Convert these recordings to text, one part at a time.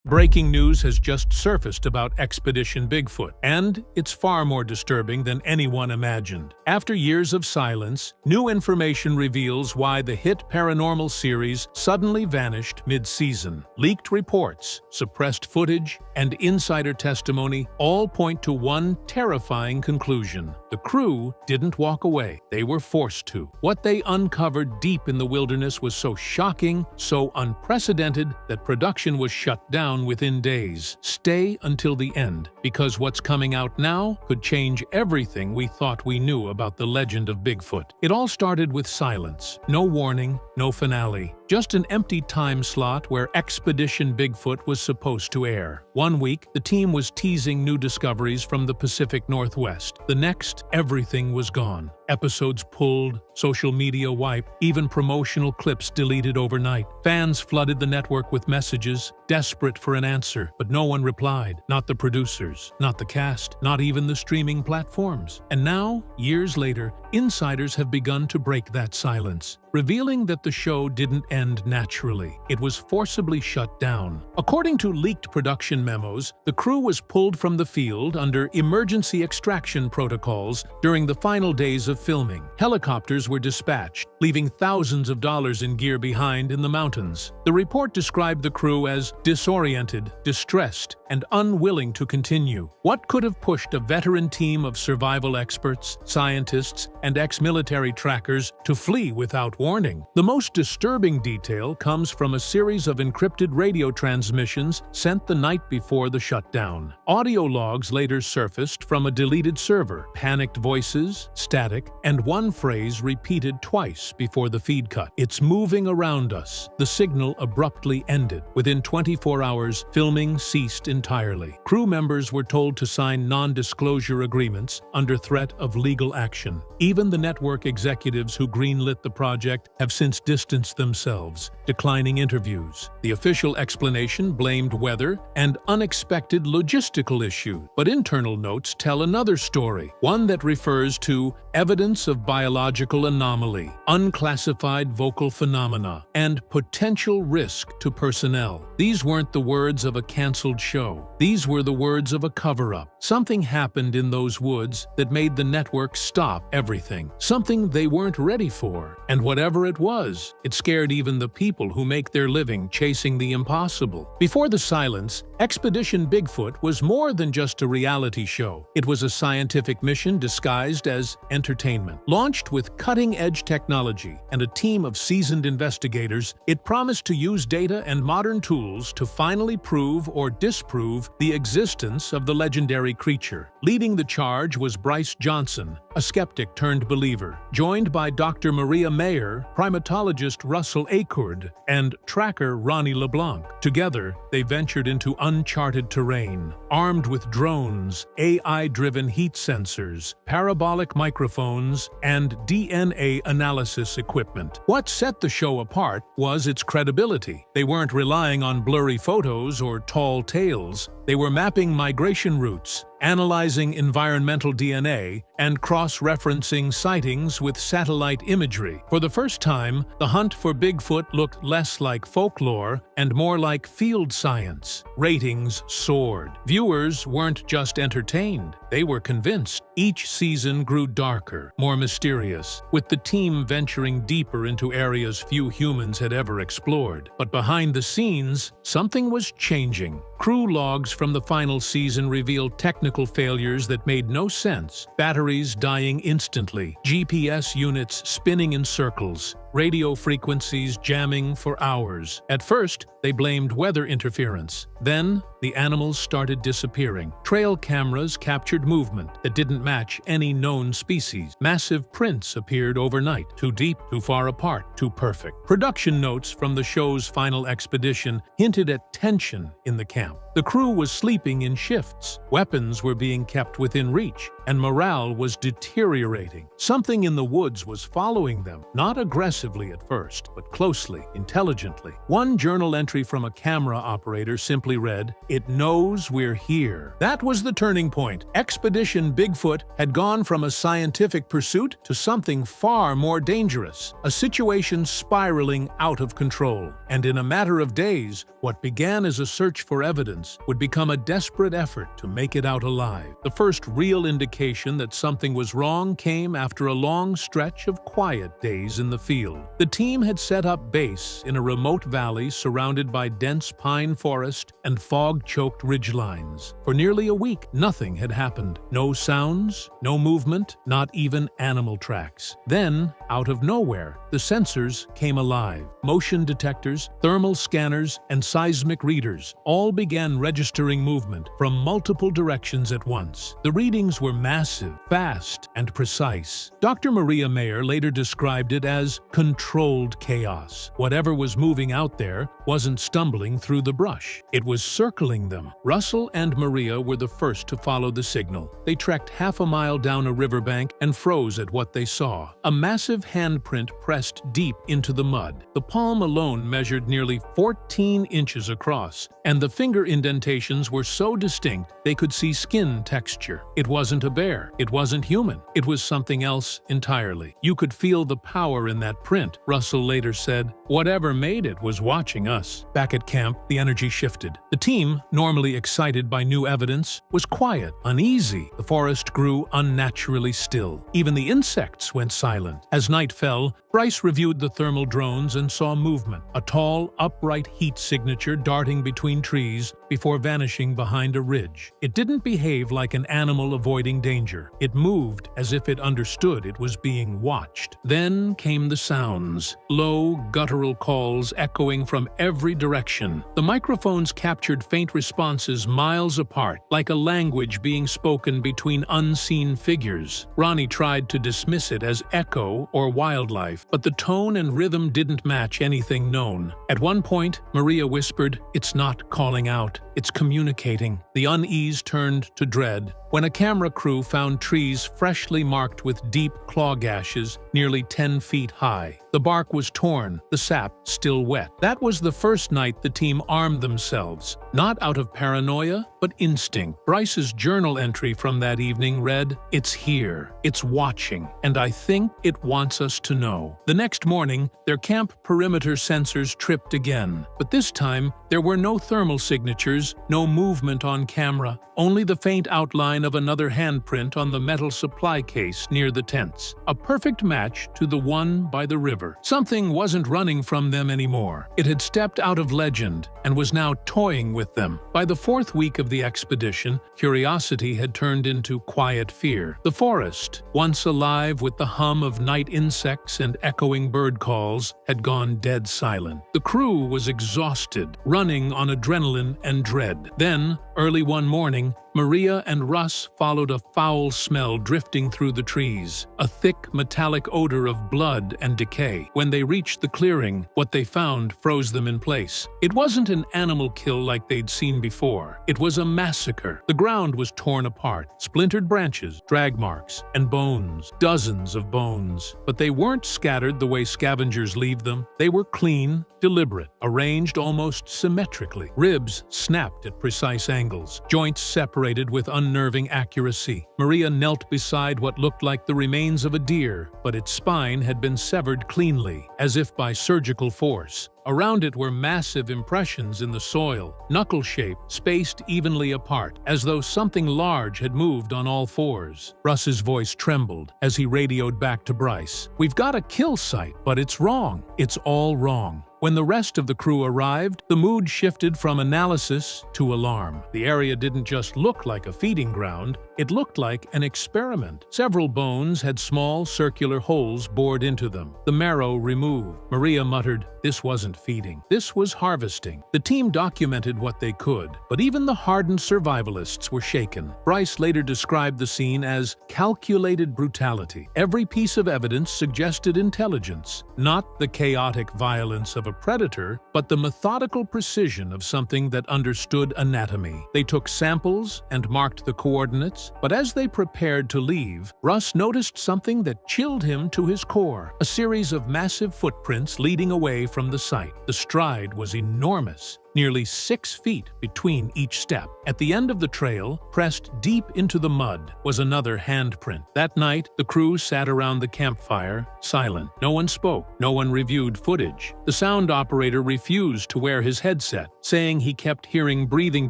Breaking news has just surfaced about Expedition Bigfoot, and it's far more disturbing than anyone imagined. After years of silence, new information reveals why the hit paranormal series suddenly vanished mid-season. Leaked reports, suppressed footage, and insider testimony all point to one terrifying conclusion. The crew didn't walk away. They were forced to. What they uncovered deep in the wilderness was so shocking, so unprecedented, that production was shut down within days. Stay until the end, because what's coming out now could change everything we thought we knew about the legend of Bigfoot. It all started with silence. No warning, no finale. Just an empty time slot where Expedition Bigfoot was supposed to air. One week, the team was teasing new discoveries from the Pacific Northwest. The next, everything was gone. Episodes pulled, social media wiped, even promotional clips deleted overnight. Fans flooded the network with messages, desperate for an answer, but no one replied. Not the producers, not the cast, not even the streaming platforms. And now, years later, insiders have begun to break that silence, revealing that the show didn't end naturally. It was forcibly shut down. According to leaked production memos, the crew was pulled from the field under emergency extraction protocols during the final days of filming. Helicopters were dispatched, leaving thousands of dollars in gear behind in the mountains. The report described the crew as disoriented, distressed, and unwilling to continue. What could have pushed a veteran team of survival experts, scientists, and ex-military trackers to flee without warning? The most disturbing detail comes from a series of encrypted radio transmissions sent the night before the shutdown. Audio logs later surfaced from a deleted server, panicked voices, static, and one phrase repeated twice before the feed cut. "It's moving around us." The signal abruptly ended. Within 24 hours, filming ceased entirely. Crew members were told to sign non-disclosure agreements under threat of legal action. Even the network executives who greenlit the project have since distanced themselves, declining interviews. The official explanation blamed weather and unexpected logistical issues, but internal notes tell another story, one that refers to evidence of biological anomaly, unclassified vocal phenomena, and potential risk to personnel. These weren't the words of a canceled show. These were the words of a cover-up. Something happened in those woods that made the network stop everything. Something they weren't ready for. And whatever it was, it scared even the people who make their living chasing the impossible. Before the silence, Expedition Bigfoot was more than just a reality show. It was a scientific mission disguised as entertainment. Launched with cutting-edge technology and a team of seasoned investigators, it promised to use data and modern tools to finally prove or disprove the existence of the legendary creature. Leading the charge was Bryce Johnson, a skeptic turned believer, joined by Dr. Maria Mayer, primatologist Russell Acord, and tracker Ronnie LeBlanc. Together, they ventured into uncharted terrain, armed with drones, AI-driven heat sensors, parabolic microphones, and DNA analysis equipment. What set the show apart was its credibility. They weren't relying on blurry photos or tall tales. They were mapping migration routes, analyzing environmental DNA, and cross-referencing sightings with satellite imagery. For the first time, the hunt for Bigfoot looked less like folklore and more like field science. Ratings soared. Viewers weren't just entertained, they were convinced. Each season grew darker, more mysterious, with the team venturing deeper into areas few humans had ever explored. But behind the scenes, something was changing. Crew logs from the final season revealed technical failures that made no sense. Batteries dying instantly, GPS units spinning in circles, radio frequencies jamming for hours. At first, they blamed weather interference. Then, the animals started disappearing. Trail cameras captured movement that didn't match any known species. Massive prints appeared overnight, too deep, too far apart, too perfect. Production notes from the show's final expedition hinted at tension in the camp. The crew was sleeping in shifts, weapons were being kept within reach, and morale was deteriorating. Something in the woods was following them, not aggressively, aggressively at first, but closely, intelligently. One journal entry from a camera operator simply read, "It knows we're here." That was the turning point. Expedition Bigfoot had gone from a scientific pursuit to something far more dangerous, a situation spiraling out of control. And in a matter of days, what began as a search for evidence would become a desperate effort to make it out alive. The first real indication that something was wrong came after a long stretch of quiet days in the field. The team had set up base in a remote valley surrounded by dense pine forest and fog-choked ridgelines. For nearly a week, nothing had happened. No sounds, no movement, not even animal tracks. Then, out of nowhere, the sensors came alive. Motion detectors, thermal scanners, and seismic readers all began registering movement from multiple directions at once. The readings were massive, fast, and precise. Dr. Maria Mayer later described it as controlled chaos. Whatever was moving out there wasn't stumbling through the brush. It was circling them. Russell and Maria were the first to follow the signal. They trekked half a mile down a riverbank and froze at what they saw. A massive handprint pressed deep into the mud. The palm alone measured nearly 14 inches across, and the finger indentations were so distinct they could see skin texture. It wasn't a bear. It wasn't human. It was something else entirely. You could feel the power in that print, Russell later said. Whatever made it was watching us. Back at camp, the energy shifted. The team, normally excited by new evidence, was quiet, uneasy. The forest grew unnaturally still. Even the insects went silent. As night fell, Bryce reviewed the thermal drones and saw movement, a tall, upright heat signature darting between trees before vanishing behind a ridge. It didn't behave like an animal avoiding danger. It moved as if it understood it was being watched. Then came the sounds, low, guttural calls echoing from every direction. The microphones captured faint responses miles apart, like a language being spoken between unseen figures. Ronnie tried to dismiss it as echo or wildlife, but the tone and rhythm didn't match anything known. At one point, Maria whispered, "It's not calling out, it's communicating." The unease turned to dread when a camera crew found trees freshly marked with deep claw gashes nearly 10 feet high. The bark was torn, the sap still wet. That was the first night the team armed themselves, not out of paranoia, but instinct. Bryce's journal entry from that evening read, "It's here, it's watching, and I think it wants us to know." The next morning, their camp perimeter sensors tripped again, but this time there were no thermal signatures, no movement on camera, only the faint outline of another handprint on the metal supply case near the tents. A perfect match to the one by the river. Something wasn't running from them anymore. It had stepped out of legend and was now toying with them. By the fourth week of the expedition, curiosity had turned into quiet fear. The forest, once alive with the hum of night insects and echoing bird calls, had gone dead silent. The crew was exhausted, running on adrenaline and dread. Then, early one morning, Maria and Russ followed a foul smell drifting through the trees, a thick metallic odor of blood and decay. When they reached the clearing, what they found froze them in place. It wasn't an animal kill like they'd seen before. It was a massacre. The ground was torn apart, splintered branches, drag marks, and bones. Dozens of bones. But they weren't scattered the way scavengers leave them. They were clean, deliberate, arranged almost symmetrically. Ribs snapped at precise angles, joints separated with unnerving accuracy. Maria knelt beside what looked like the remains of a deer, but its spine had been severed cleanly, as if by surgical force. Around it were massive impressions in the soil, knuckle-shaped, spaced evenly apart, as though something large had moved on all fours. Russ's voice trembled as he radioed back to Bryce. "We've got a kill site, but it's wrong. It's all wrong." When the rest of the crew arrived, the mood shifted from analysis to alarm. The area didn't just look like a feeding ground, it looked like an experiment. Several bones had small circular holes bored into them, the marrow removed. Maria muttered, "This wasn't feeding. This was harvesting." The team documented what they could, but even the hardened survivalists were shaken. Bryce later described the scene as calculated brutality. Every piece of evidence suggested intelligence, not the chaotic violence of a predator, but the methodical precision of something that understood anatomy. They took samples and marked the coordinates, silence. But as they prepared to leave, Russ noticed something that chilled him to his core: a series of massive footprints leading away from the site. The stride was enormous, nearly 6 feet between each step. At the end of the trail, pressed deep into the mud, was another handprint. That night, the crew sat around the campfire, silent. No one spoke. No one reviewed footage. The sound operator refused to wear his headset, saying he kept hearing breathing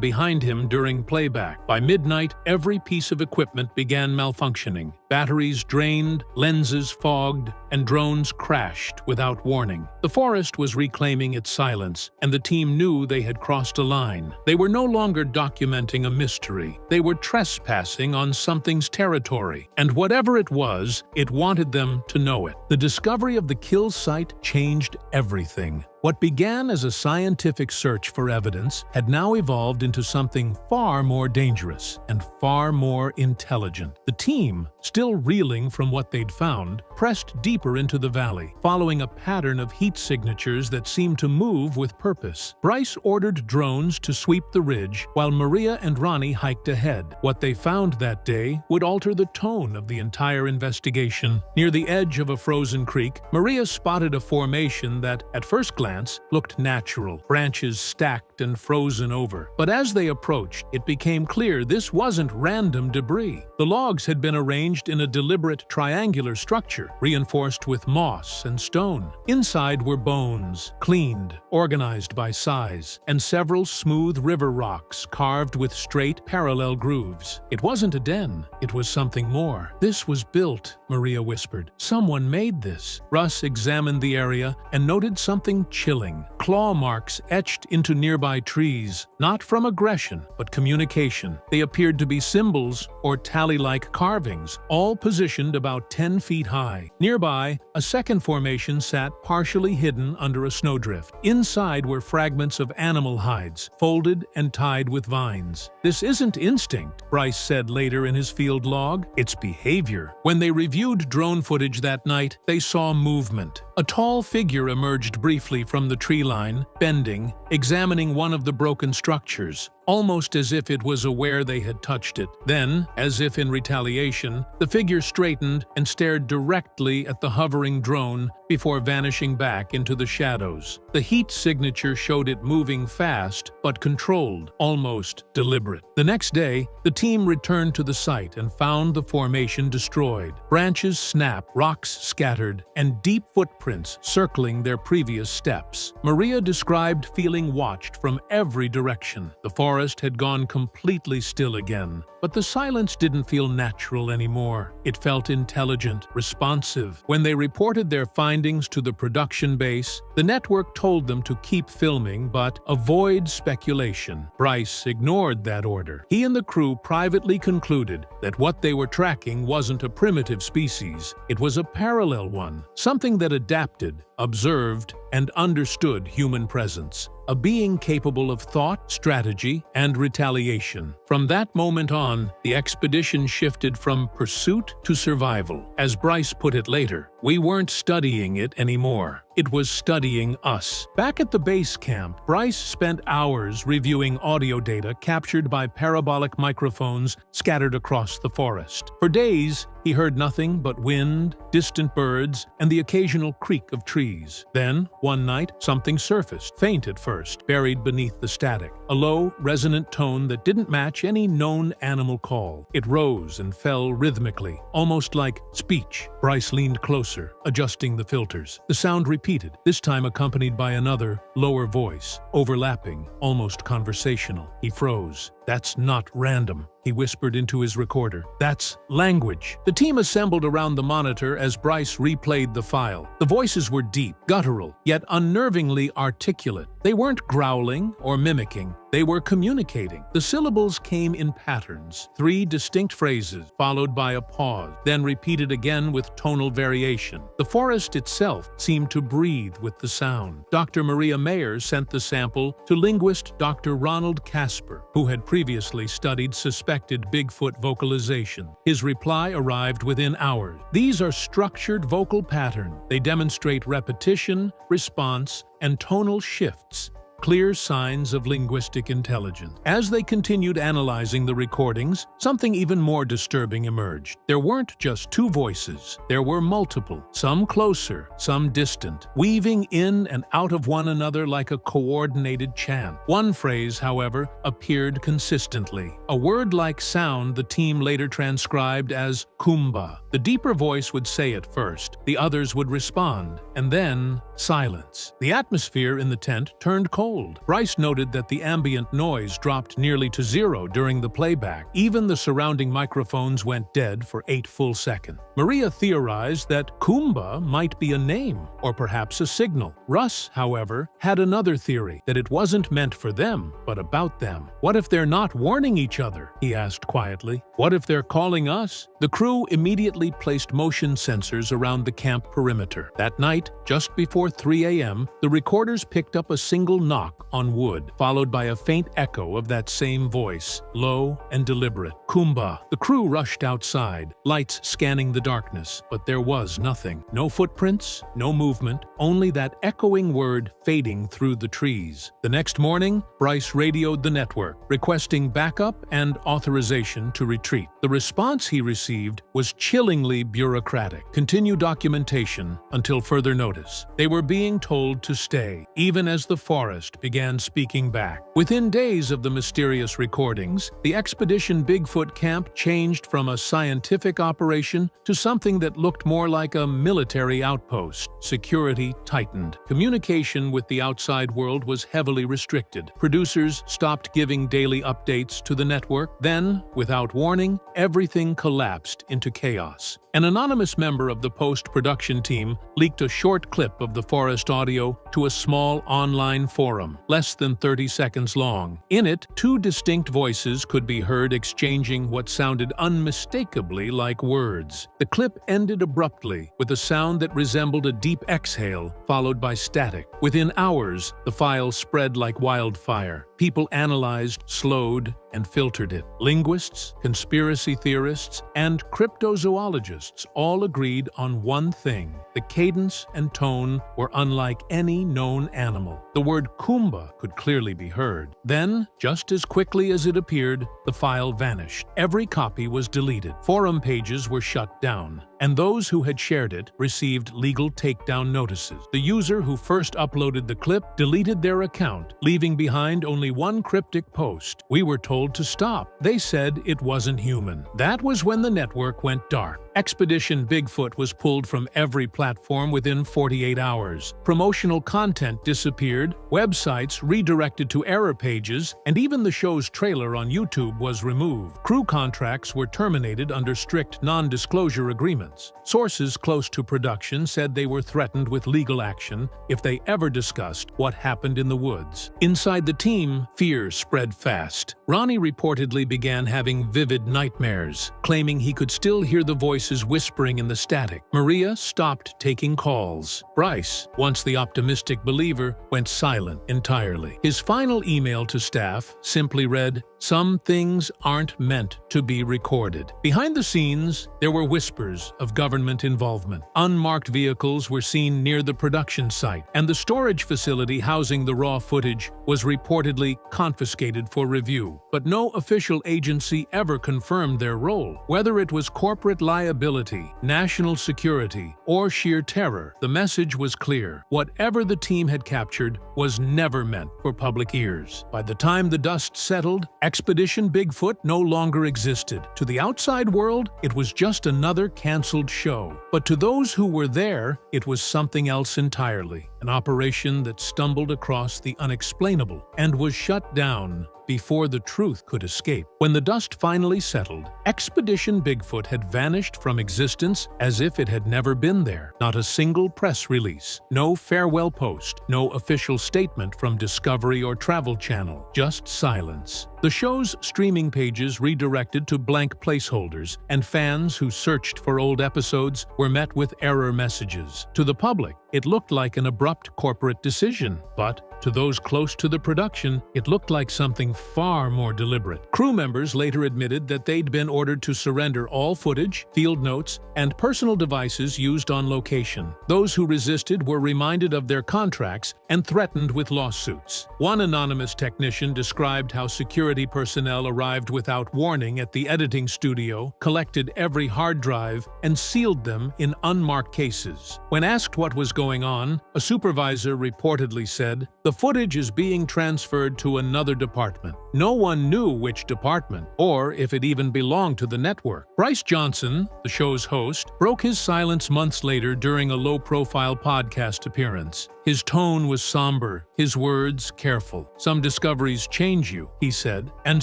behind him during playback. By midnight, every piece of equipment began malfunctioning. Batteries drained, lenses fogged, and drones crashed without warning. The forest was reclaiming its silence, and the team knew they had crossed a line. They were no longer documenting a mystery. They were trespassing on something's territory, and whatever it was, it wanted them to know it. The discovery of the kill site changed everything. What began as a scientific search for evidence had now evolved into something far more dangerous and far more intelligent. The team, still reeling from what they'd found, pressed deeper into the valley, following a pattern of heat signatures that seemed to move with purpose. Bryce ordered drones to sweep the ridge, while Maria and Ronnie hiked ahead. What they found that day would alter the tone of the entire investigation. Near the edge of a frozen creek, Maria spotted a formation that, at first glance, looked natural, branches stacked and frozen over. But as they approached, it became clear this wasn't random debris. The logs had been arranged in a deliberate triangular structure, reinforced with moss and stone. Inside were bones, cleaned, organized by size, and several smooth river rocks carved with straight, parallel grooves. It wasn't a den, it was something more. "This was built," Maria whispered. "Someone made this." Russ examined the area and noted something chilling: claw marks etched into nearby trees, not from aggression, but communication. They appeared to be symbols or tally-like carvings, all positioned about 10 feet high. Nearby, a second formation sat partially hidden under a snowdrift. Inside were fragments of animal hides, folded and tied with vines. "This isn't instinct," Bryce said later in his field log. "It's behavior." When they reviewed drone footage that night, they saw movement. A tall figure emerged briefly from the tree line, bending, examining one of the broken structures, almost as if it was aware they had touched it. Then, as if in retaliation, the figure straightened and stared directly at the hovering drone before vanishing back into the shadows. The heat signature showed it moving fast, but controlled, almost deliberate. The next day, the team returned to the site and found the formation destroyed. Branches snapped, rocks scattered, and deep footprints circling their previous steps. Maria described feeling watched from every direction. The forest had gone completely still again, but the silence didn't feel natural anymore. It felt intelligent, responsive. When they reported their findings to the production base, the network told them to keep filming but avoid speculation. Bryce ignored that order. He and the crew privately concluded that what they were tracking wasn't a primitive species. It was a parallel one, something that adapted, observed, and understood human presence. A being capable of thought, strategy, and retaliation. From that moment on, the expedition shifted from pursuit to survival. As Bryce put it later, "We weren't studying it anymore. It was studying us." Back at the base camp, Bryce spent hours reviewing audio data captured by parabolic microphones scattered across the forest. For days, he heard nothing but wind, distant birds, and the occasional creak of trees. Then, one night, something surfaced, faint at first, buried beneath the static. A low, resonant tone that didn't match any known animal call. It rose and fell rhythmically, almost like speech. Bryce leaned closer, adjusting the filters. The sound repeated, this time accompanied by another, lower voice, overlapping, almost conversational. He froze. "That's not random," he whispered into his recorder. "That's language." The team assembled around the monitor as Bryce replayed the file. The voices were deep, guttural, yet unnervingly articulate. They weren't growling or mimicking. They were communicating. The syllables came in patterns, 3 distinct phrases, followed by a pause, then repeated again with tonal variation. The forest itself seemed to breathe with the sound. Dr. Maria Mayer sent the sample to linguist Dr. Ronald Casper, who had previously studied suspected Bigfoot vocalization. His reply arrived within hours. "These are structured vocal patterns. They demonstrate repetition, response, and tonal shifts. clear signs of linguistic intelligence. As they continued analyzing the recordings, something even more disturbing emerged. There weren't just two voices. There were multiple, some closer, some distant, weaving in and out of one another like a coordinated chant. One phrase, however, appeared consistently. A word-like sound the team later transcribed as "kumba." The deeper voice would say it first, the others would respond, and then silence. The atmosphere in the tent turned cold. Bryce noted that the ambient noise dropped nearly to zero during the playback. Even the surrounding microphones went dead for 8 full seconds. Maria theorized that Kumba might be a name, or perhaps a signal. Russ, however, had another theory, that it wasn't meant for them, but about them. "What if they're not warning each other?" he asked quietly. "What if they're calling us?" The crew immediately placed motion sensors around the camp perimeter. That night, just before 3 a.m., the recorders picked up a single knock on wood, followed by a faint echo of that same voice, low and deliberate. "Kumba." The crew rushed outside, lights scanning the darkness, but there was nothing. No footprints, no movement, only that echoing word fading through the trees. The next morning, Bryce radioed the network, requesting backup and authorization to retreat. The response he received was chillingly bureaucratic. Continue documentation until further notice. They were being told to stay, even as the forest began speaking back. Within days of the mysterious recordings, the Expedition Bigfoot camp changed from a scientific operation to something that looked more like a military outpost. Security tightened. Communication with the outside world was heavily restricted. Producers stopped giving daily updates to the network. Then, without warning, everything collapsed into chaos. An anonymous member of the post-production team leaked a short clip of the forest audio to a small online forum, less than 30 seconds long. In it, 2 distinct voices could be heard exchanging what sounded unmistakably like words. The clip ended abruptly, with a sound that resembled a deep exhale, followed by static. Within hours, the file spread like wildfire. People analyzed, slowed, and filtered it. Linguists, conspiracy theorists, and cryptozoologists all agreed on one thing: the cadence and tone were unlike any known animal. The word Kumba could clearly be heard. Then, just as quickly as it appeared, the file vanished. Every copy was deleted. Forum pages were shut down, and those who had shared it received legal takedown notices. The user who first uploaded the clip deleted their account, leaving behind only one cryptic post: "We were told to stop. They said it wasn't human." That was when the network went dark. Expedition Bigfoot was pulled from every platform within 48 hours. Promotional content disappeared, websites redirected to error pages, and even the show's trailer on YouTube was removed. Crew contracts were terminated under strict non-disclosure agreements. Sources close to production said they were threatened with legal action if they ever discussed what happened in the woods. Inside the team, fear spread fast. Ronnie reportedly began having vivid nightmares, claiming he could still hear the voices whispering in the static. Maria stopped taking calls. Bryce, once the optimistic believer, went silent entirely. His final email to staff simply read, "Some things aren't meant to be recorded." Behind the scenes, there were whispers of government involvement. Unmarked vehicles were seen near the production site, and the storage facility housing the raw footage was reportedly confiscated for review. But no official agency ever confirmed their role. Whether it was corporate liability, national security, or sheer terror, the message was clear. Whatever the team had captured was never meant for public ears. By the time the dust settled, Expedition Bigfoot no longer existed. To the outside world, it was just another canceled show. But to those who were there, it was something else entirely. An operation that stumbled across the unexplainable and was shut down before the truth could escape. When the dust finally settled, Expedition Bigfoot had vanished from existence as if it had never been there. Not a single press release, no farewell post, no official statement from Discovery or Travel Channel, just silence. The show's streaming pages redirected to blank placeholders, and fans who searched for old episodes were met with error messages. To the public, it looked like an abrupt corporate decision, but to those close to the production, it looked like something far more deliberate. Crew members later admitted that they'd been ordered to surrender all footage, field notes, and personal devices used on location. Those who resisted were reminded of their contracts and threatened with lawsuits. One anonymous technician described how security personnel arrived without warning at the editing studio, collected every hard drive, and sealed them in unmarked cases. When asked what was going on, a supervisor reportedly said, "The footage is being transferred to another department." No one knew which department, or if it even belonged to the network. Bryce Johnson, the show's host, broke his silence months later during a low-profile podcast appearance. His tone was somber, his words careful. "Some discoveries change you," he said, "and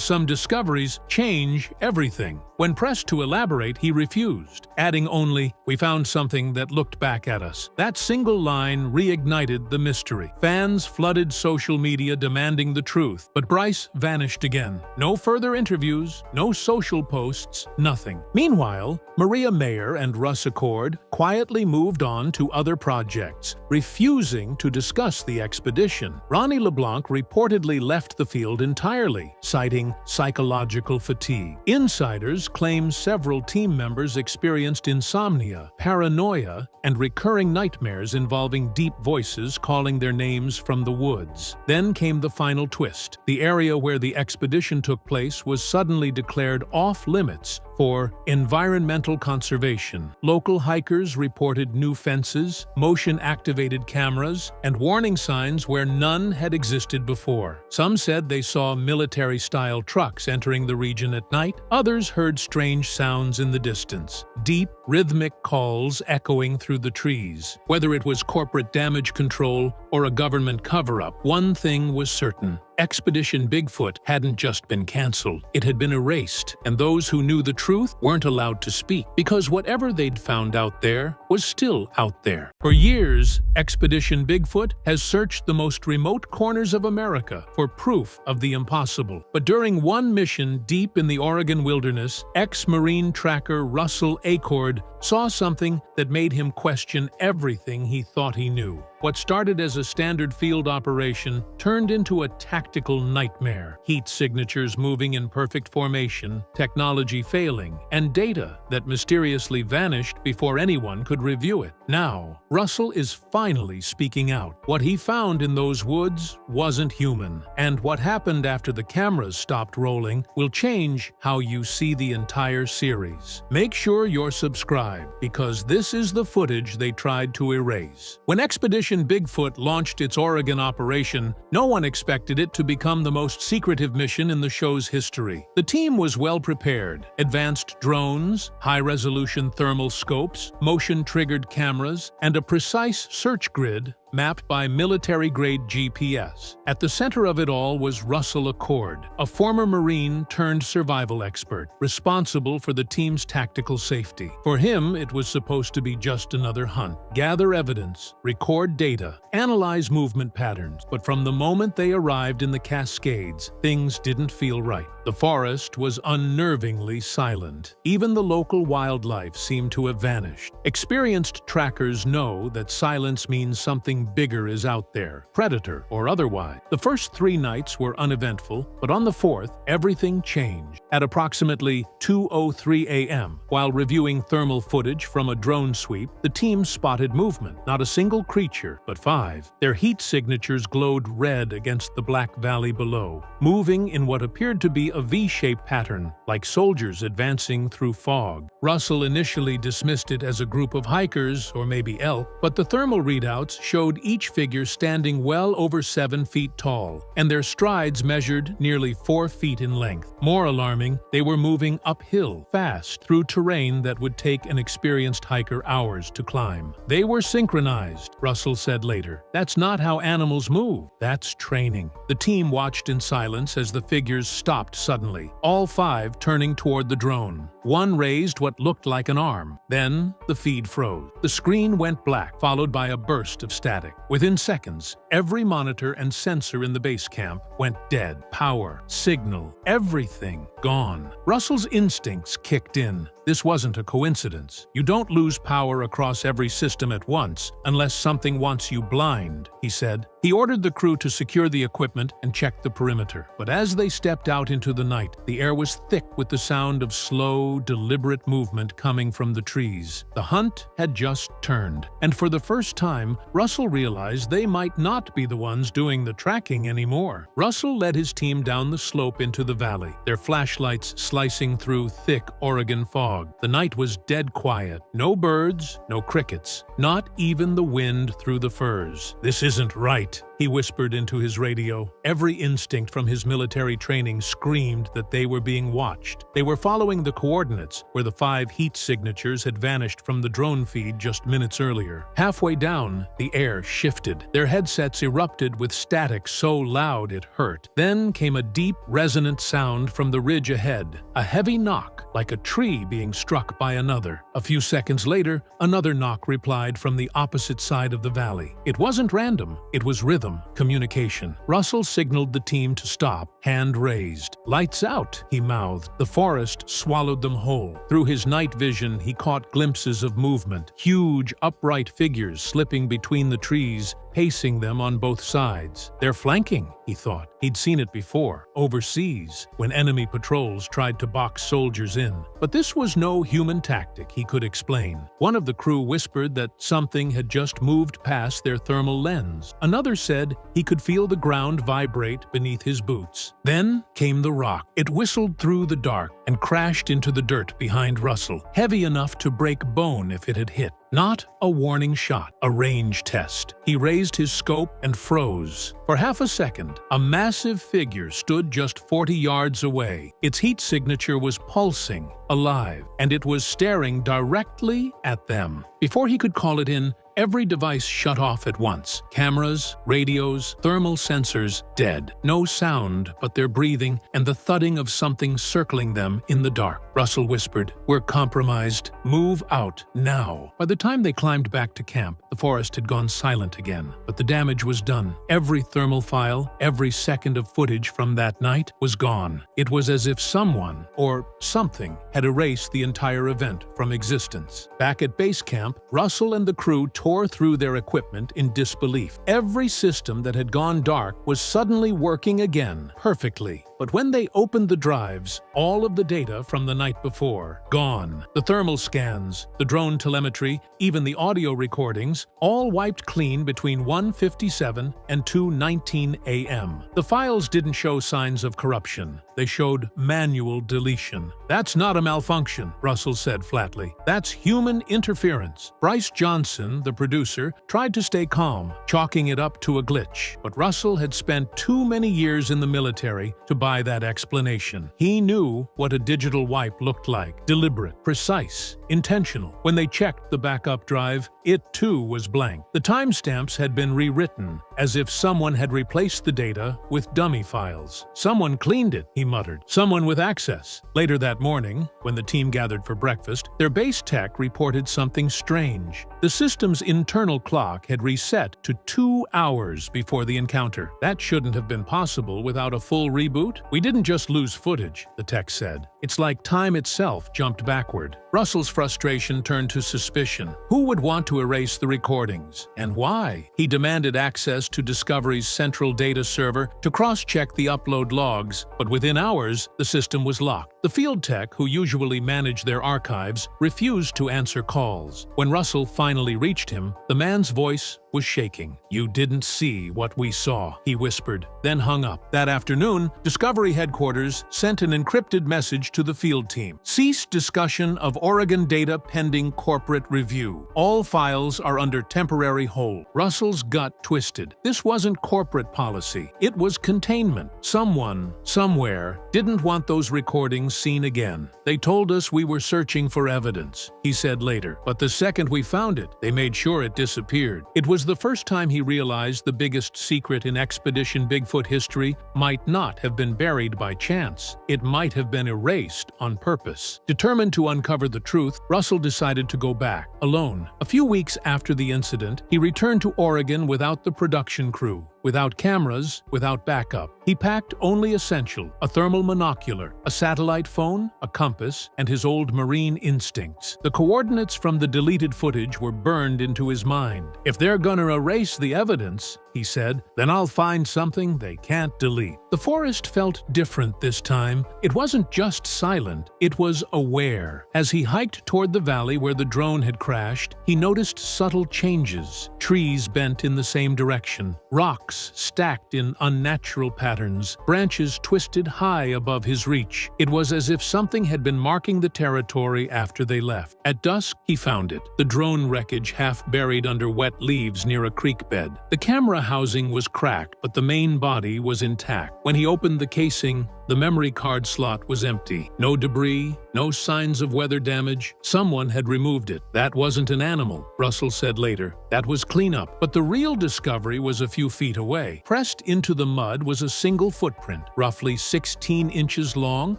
some discoveries change everything." When pressed to elaborate, he refused, adding only, "We found something that looked back at us." That single line reignited the mystery. Fans flooded social media demanding the truth, but Bryce vanished again. No further interviews, no social posts, nothing. Meanwhile, Maria Mayer and Russ Acord quietly moved on to other projects, refusing to discuss the expedition. Ronnie LeBlanc reportedly left the field entirely, citing psychological fatigue. Insiders claim several team members experienced insomnia, paranoia, and recurring nightmares involving deep voices calling their names from the woods. Then came the final twist. The area where the expedition took place was suddenly declared off-limits for environmental conservation. Local hikers reported new fences, motion-activated cameras, and warning signs where none had existed before. Some said they saw military-style trucks entering the region at night. Others heard strange sounds in the distance, deep, rhythmic calls echoing through the trees. Whether it was corporate damage control or a government cover-up, one thing was certain. Expedition Bigfoot hadn't just been canceled, it had been erased, and those who knew the truth weren't allowed to speak, because whatever they'd found out there was still out there. For years, Expedition Bigfoot has searched the most remote corners of America for proof of the impossible. But during one mission deep in the Oregon wilderness, ex-Marine tracker Russell Acord saw something that made him question everything he thought he knew. What started as a standard field operation turned into a tactical nightmare. Heat signatures moving in perfect formation, technology failing, and data that mysteriously vanished before anyone could review it. Now, Russell is finally speaking out. What he found in those woods wasn't human, and what happened after the cameras stopped rolling will change how you see the entire series. Make sure you're subscribed, because this is the footage they tried to erase. When Expedition Bigfoot launched its Oregon operation, no one expected it to become the most secretive mission in the show's history. The team was well prepared. Advanced drones, high-resolution thermal scopes, motion-triggered cameras, and a precise search grid mapped by military-grade GPS. At the center of it all was Russell Acord, a former Marine turned survival expert, responsible for the team's tactical safety. For him, it was supposed to be just another hunt. Gather evidence, record data, analyze movement patterns. But from the moment they arrived in the Cascades, things didn't feel right. The forest was unnervingly silent. Even the local wildlife seemed to have vanished. Experienced trackers know that silence means something bigger is out there, predator or otherwise. The first 3 nights were uneventful, but on the 4th, everything changed. At approximately 2:03 a.m., while reviewing thermal footage from a drone sweep, the team spotted movement. Not a single creature, but 5. Their heat signatures glowed red against the black valley below, moving in what appeared to be a V-shaped pattern, like soldiers advancing through fog. Russell initially dismissed it as a group of hikers, or maybe elk, but the thermal readouts showed each figure standing well over 7 feet tall, and their strides measured nearly 4 feet in length. More alarming, they were moving uphill, fast, through terrain that would take an experienced hiker hours to climb. They were synchronized, Russell said later. That's not how animals move, that's training. The team watched in silence as the figures stopped suddenly, all 5 turning toward the drone. One raised what looked like an arm. Then, the feed froze. The screen went black, followed by a burst of static. static. Within seconds, every monitor and sensor in the base camp went dead. Power, signal, everything gone. Russell's instincts kicked in. This wasn't a coincidence. You don't lose power across every system at once unless something wants you blind, he said. He ordered the crew to secure the equipment and check the perimeter. But as they stepped out into the night, the air was thick with the sound of slow, deliberate movement coming from the trees. The hunt had just turned, and for the first time, Russell realized they might not be the ones doing the tracking anymore. Russell led his team down the slope into the valley, their flashlights slicing through thick Oregon fog. The night was dead quiet. No birds, no crickets, not even the wind through the firs. "This isn't right," he whispered into his radio. Every instinct from his military training screamed that they were being watched. They were following the coordinates where the 5 heat signatures had vanished from the drone feed just minutes earlier. Halfway down, the air shifted. Their headsets erupted with static so loud it hurt. Then came a deep, resonant sound from the ridge ahead. A heavy knock, like a tree being struck by another. A few seconds later, another knock replied from the opposite side of the valley. It wasn't random. It was rhythm, communication. Russell signaled the team to stop, hand raised. "Lights out," he mouthed. The forest swallowed them whole. Through his night vision, he caught glimpses of movement, huge, upright figures slipping between the trees, pacing them on both sides. "They're flanking," he thought. He'd seen it before, overseas, when enemy patrols tried to box soldiers in. But this was no human tactic he could explain. One of the crew whispered that something had just moved past their thermal lens. Another said he could feel the ground vibrate beneath his boots. Then came the rock. It whistled through the dark and crashed into the dirt behind Russell, heavy enough to break bone if it had hit. Not a warning shot, a range test. He raised his scope and froze. For half a second, a massive figure stood just 40 yards away. Its heat signature was pulsing, alive, and it was staring directly at them. Before he could call it in, every device shut off at once. Cameras, radios, thermal sensors, dead. No sound but their breathing and the thudding of something circling them in the dark. Russell whispered, "We're compromised. Move out, now." By the time they climbed back to camp, the forest had gone silent again. But the damage was done. Every thermal file, every second of footage from that night was gone. It was as if someone, or something, had erased the entire event from existence. Back at base camp, Russell and the crew tore through their equipment in disbelief. Every system that had gone dark was suddenly working again, perfectly. But when they opened the drives, all of the data from the night before, gone. The thermal scans, the drone telemetry, even the audio recordings, all wiped clean between 1:57 and 2:19 a.m. The files didn't show signs of corruption. They showed manual deletion. "That's not a malfunction," Russell said flatly. "That's human interference." Bryce Johnson, the producer, tried to stay calm, chalking it up to a glitch. But Russell had spent too many years in the military to buy that explanation. He knew what a digital wipe looked like. Deliberate, precise, intentional. When they checked the backup drive, it too was blank. The timestamps had been rewritten, as if someone had replaced the data with dummy files. "Someone cleaned it," he muttered. "Someone with access." Later that morning, when the team gathered for breakfast, their base tech reported something strange. The system's internal clock had reset to 2 hours before the encounter. That shouldn't have been possible without a full reboot. "We didn't just lose footage," the tech said. "It's like time itself jumped backward." Russell's frustration turned to suspicion. Who would want to erase the recordings? And why? He demanded access to Discovery's central data server to cross-check the upload logs, but within hours, the system was locked. The field tech, who usually managed their archives, refused to answer calls. When Russell finally reached him, the man's voice was shaking. "You didn't see what we saw," he whispered, then hung up. That afternoon, Discovery headquarters sent an encrypted message to the field team. "Cease discussion of Oregon data pending corporate review. All files are under temporary hold." Russell's gut twisted. This wasn't corporate policy. It was containment. Someone, somewhere, didn't want those recordings seen again. "They told us we were searching for evidence," he said later. "But the second we found it, they made sure it disappeared." It was the first time he realized the biggest secret in Expedition Bigfoot history might not have been buried by chance. It might have been erased erased on purpose. Determined to uncover the truth, Russell decided to go back, alone. A few weeks after the incident, he returned to Oregon without the production crew, without cameras, without backup. He packed only essential: a thermal monocular, a satellite phone, a compass, and his old marine instincts. The coordinates from the deleted footage were burned into his mind. "If they're gonna erase the evidence," he said, "then I'll find something they can't delete." The forest felt different this time. It wasn't just silent, it was aware. As he hiked toward the valley where the drone had crashed, he noticed subtle changes. Trees bent in the same direction, rocks stacked in unnatural patterns, branches twisted high above his reach. It was as if something had been marking the territory after they left. At dusk, he found it, the drone wreckage half buried under wet leaves near a creek bed. The camera housing was cracked, but the main body was intact. When he opened the casing, the memory card slot was empty. No debris, no signs of weather damage. Someone had removed it. That wasn't an animal, Russell said later. That was cleanup. But the real discovery was a few feet away. Pressed into the mud was a single footprint, roughly 16 inches long,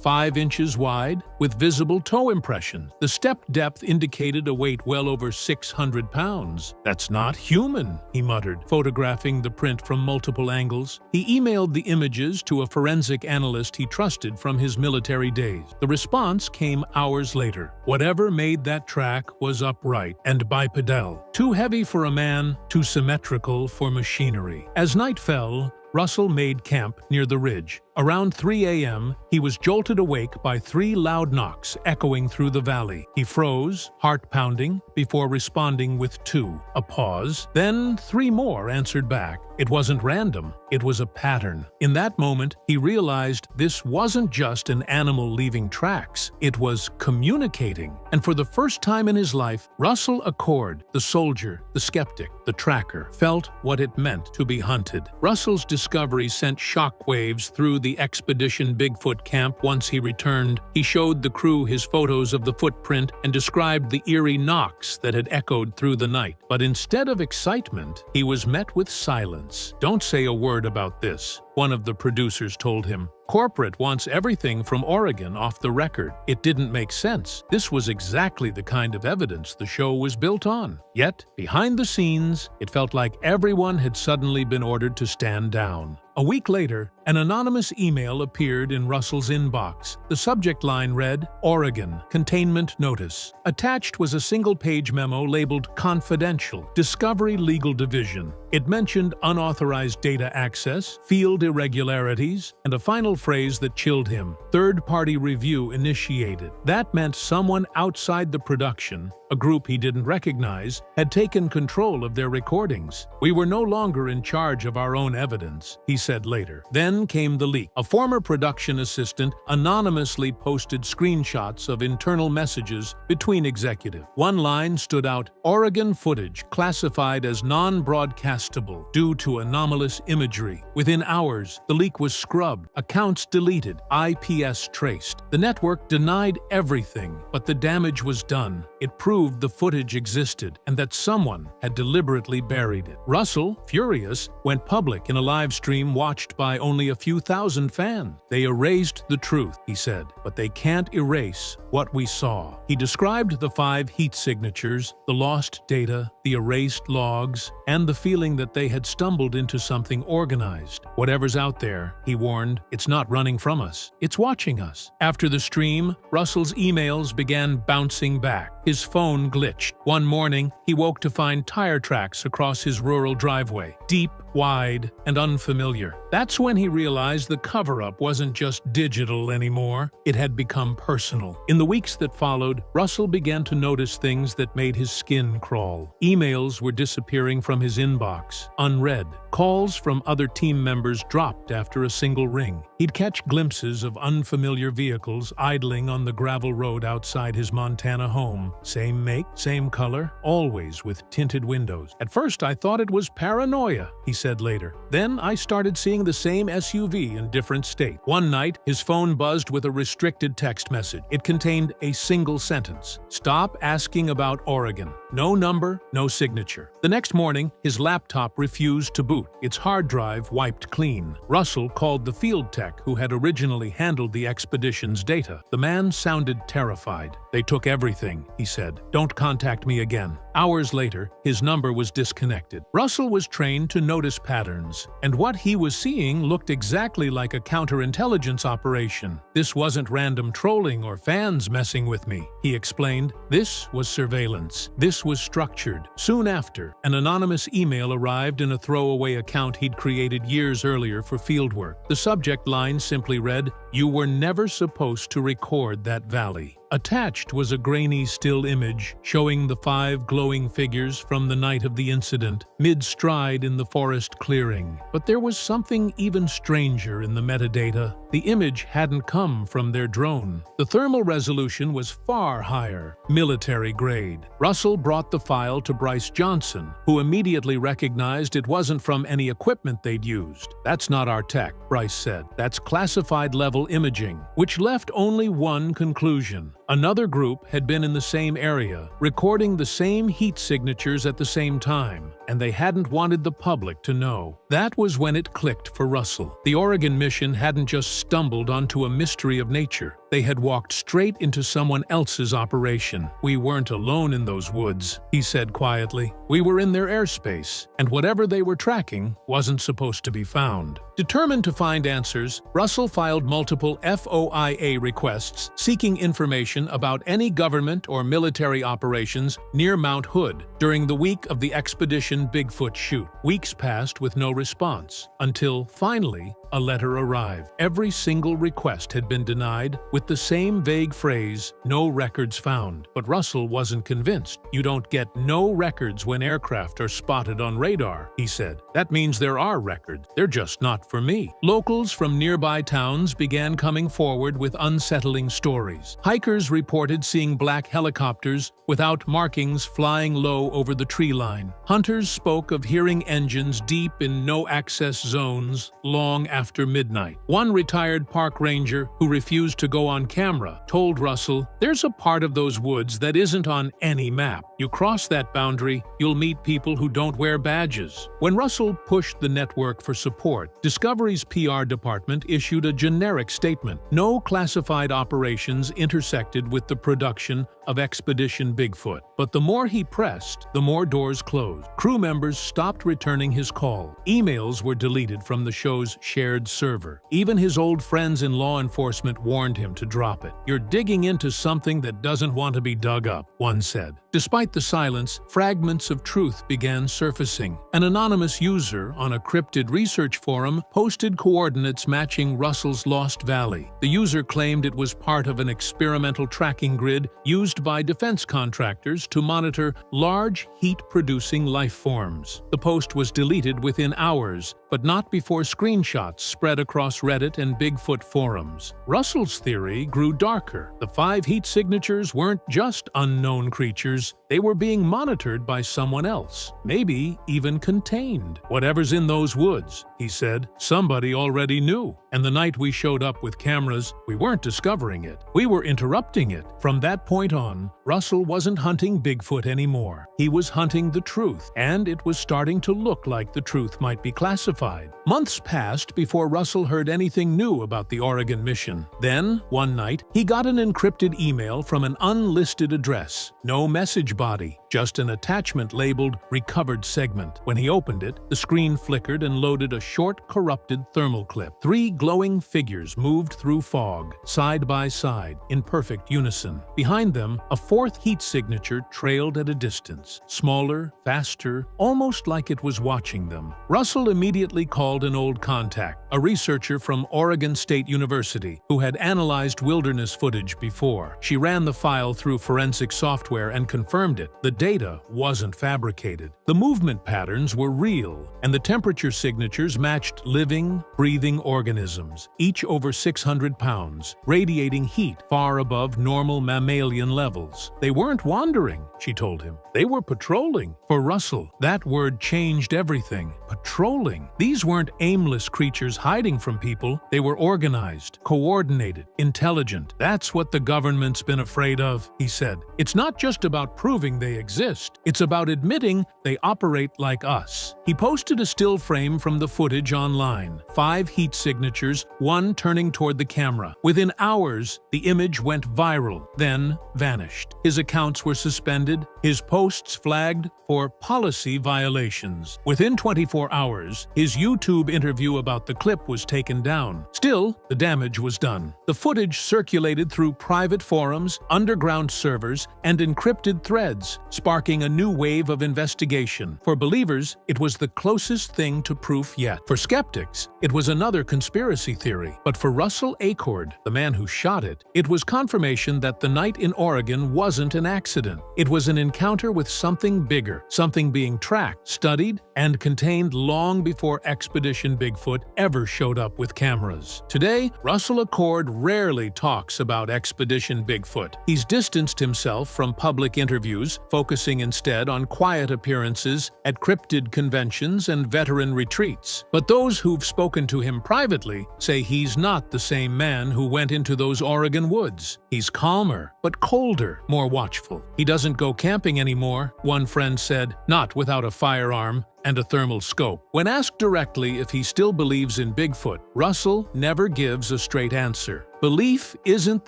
5 inches wide, with visible toe impressions. The step depth indicated a weight well over 600 pounds. "That's not human," he muttered, photographing the print from multiple angles. He emailed the images to a forensic analyst he trusted from his military days. The response came hours later. Whatever made that track was upright and bipedal. Too heavy for a man, too symmetrical for machinery. As night fell, Russell made camp near the ridge. Around 3 a.m., he was jolted awake by 3 loud knocks echoing through the valley. He froze, heart pounding, before responding with 2. A pause, then 3 more answered back. It wasn't random, it was a pattern. In that moment, he realized this wasn't just an animal leaving tracks, it was communicating. And for the first time in his life, Russell Acord, the soldier, the skeptic, the tracker, felt what it meant to be hunted. Russell's discovery sent shockwaves through the Expedition Bigfoot camp. Once he returned, he showed the crew his photos of the footprint and described the eerie knocks that had echoed through the night. But instead of excitement, he was met with silence. "Don't say a word about this," one of the producers told him. "Corporate wants everything from Oregon off the record." It didn't make sense. This was exactly the kind of evidence the show was built on. Yet, behind the scenes, it felt like everyone had suddenly been ordered to stand down. A week later, an anonymous email appeared in Russell's inbox. The subject line read, "Oregon, Containment Notice." Attached was a single-page memo labeled "Confidential, Discovery Legal Division." It mentioned unauthorized data access, field irregularities, and a final phrase that chilled him: "Third-party review initiated." That meant someone outside the production, a group he didn't recognize, had taken control of their recordings. "We were no longer in charge of our own evidence," he said later. Then came the leak. A former production assistant anonymously posted screenshots of internal messages between executives. One line stood out: "Oregon footage classified as non-broadcastable due to anomalous imagery." Within hours, the leak was scrubbed, accounts deleted, IPs traced. The network denied everything, but the damage was done. It proved the footage existed and that someone had deliberately buried it. Russell, furious, went public in a live stream watched by only a few thousand fans. "They erased the truth," he said, "but they can't erase what we saw." He described the 5 heat signatures, the lost data, the erased logs, and the feeling that they had stumbled into something organized. "Whatever's out there," he warned, "it's not running from us. It's watching us." After the stream, Russell's emails began bouncing back. His phone glitched. One morning, he woke to find tire tracks across his rural driveway, deep, wide, and unfamiliar. That's when he realized the cover-up wasn't just digital anymore. It had become personal. In the weeks that followed, Russell began to notice things that made his skin crawl. Emails were disappearing from his inbox, unread. Calls from other team members dropped after a single ring. He'd catch glimpses of unfamiliar vehicles idling on the gravel road outside his Montana home. Same make, same color, always with tinted windows. "At first I thought it was paranoia," he said later. "Then I started seeing the same SUV in different states." One night, his phone buzzed with a restricted text message. It contained a single sentence: "Stop asking about Oregon. No number, no signature. The next morning, his laptop refused to boot. Its hard drive wiped clean. Russell called the field tech who had originally handled the expedition's data. The man sounded terrified. "They took everything," he said. "Don't contact me again." Hours later, his number was disconnected. Russell was trained to notice patterns, and what he was seeing looked exactly like a counterintelligence operation. "This wasn't random trolling or fans messing with me," he explained. "This was surveillance. This was structured." Soon after, an anonymous email arrived in a throwaway account he'd created years earlier for fieldwork. The subject line simply read, "You were never supposed to record that valley." Attached was a grainy still image showing the 5 glowing figures from the night of the incident, mid-stride in the forest clearing. But there was something even stranger in the metadata. The image hadn't come from their drone. The thermal resolution was far higher, military grade. Russell brought the file to Bryce Johnson, who immediately recognized it wasn't from any equipment they'd used. "That's not our tech," Bryce said. "That's classified level imaging," which left only one conclusion. Another group had been in the same area, recording the same heat signatures at the same time, and they hadn't wanted the public to know. That was when it clicked for Russell. The Oregon mission hadn't just stumbled onto a mystery of nature. They had walked straight into someone else's operation. "We weren't alone in those woods," he said quietly. "We were in their airspace, and whatever they were tracking wasn't supposed to be found." Determined to find answers, Russell filed multiple FOIA requests seeking information about any government or military operations near Mount Hood during the week of the Expedition Bigfoot shoot. Weeks passed with no response, until, finally, a letter arrived. Every single request had been denied, with the same vague phrase, "No records found." But Russell wasn't convinced. "You don't get no records when aircraft are spotted on radar," he said. "That means there are records. They're just not for me." Locals from nearby towns began coming forward with unsettling stories. Hikers reported seeing black helicopters without markings flying low over the tree line. Hunters spoke of hearing engines deep in no-access zones long after midnight. One retired park ranger who refused to go on camera told Russell, "There's a part of those woods that isn't on any map. You cross that boundary, you'll meet people who don't wear badges." When Russell pushed the network for support, Discovery's PR department issued a generic statement. No classified operations intersected with the production of Expedition Bigfoot. But the more he pressed, the more doors closed. Crew members stopped returning his call. Emails were deleted from the show's shared server. Even his old friends in law enforcement warned him to drop it. "You're digging into something that doesn't want to be dug up," one said. Despite the silence, fragments of truth began surfacing. An anonymous user on a cryptid research forum posted coordinates matching Russell's Lost Valley. The user claimed it was part of an experimental tracking grid used by defense contractors to monitor large heat-producing life forms. The post was deleted within hours, but not before screenshots spread across Reddit and Bigfoot forums. Russell's theory grew darker. The 5 heat signatures weren't just unknown creatures, they were being monitored by someone else, maybe even contained. "Whatever's in those woods," he said, "somebody already knew. And the night we showed up with cameras, we weren't discovering it. We were interrupting it." From that point on, Russell wasn't hunting Bigfoot anymore. He was hunting the truth, and it was starting to look like the truth might be classified. Months passed before Russell heard anything new about the Oregon mission. Then, one night, he got an encrypted email from an unlisted address. No message body, just an attachment labeled "Recovered Segment." When he opened it, the screen flickered and loaded a short, corrupted thermal clip. 3 glowing figures moved through fog, side by side, in perfect unison. Behind them, a 4th heat signature trailed at a distance, smaller, faster, almost like it was watching them. Russell immediately called an old contact, a researcher from Oregon State University, who had analyzed wilderness footage before. She ran the file through forensic software and confirmed it. The data wasn't fabricated. The movement patterns were real, and the temperature signatures matched living, breathing organisms, each over 600 pounds, radiating heat far above normal mammalian levels. "They weren't wandering," she told him. "They were patrolling." For Russell, that word changed everything. Patrolling. These weren't aimless creatures hiding from people. They were organized, coordinated, intelligent. "That's what the government's been afraid of," he said. "It's not just about proving they exist. It's about admitting they operate like us. He posted a still frame from the footage online. 5 heat signatures, one turning toward the camera. Within hours, the image went viral, then vanished. His accounts were suspended, his posts flagged for policy violations. Within 24 hours, his YouTube interview about the clip was taken down. Still, the damage was done. The footage circulated through private forums, underground servers, and encrypted threads, sparking a new wave of investigation. For believers, it was the closest thing to proof yet. For skeptics, it was another conspiracy theory. But for Russell Acord, the man who shot it, it was confirmation that the night in Oregon wasn't an accident. It was an encounter with something bigger, something being tracked, studied, and contained long before Expedition Bigfoot ever showed up with cameras. Today, Russell Acord rarely talks about Expedition Bigfoot. He's distanced himself from public interviews, focusing instead on quiet appearances at cryptid conventions and veteran retreats. But those who've spoken to him privately say he's not the same man who went into those Oregon woods. He's calmer, but colder, more watchful. He doesn't go camping anymore, one friend said, not without a firearm and a thermal scope. When asked directly if he still believes in Bigfoot, Russell never gives a straight answer. Belief isn't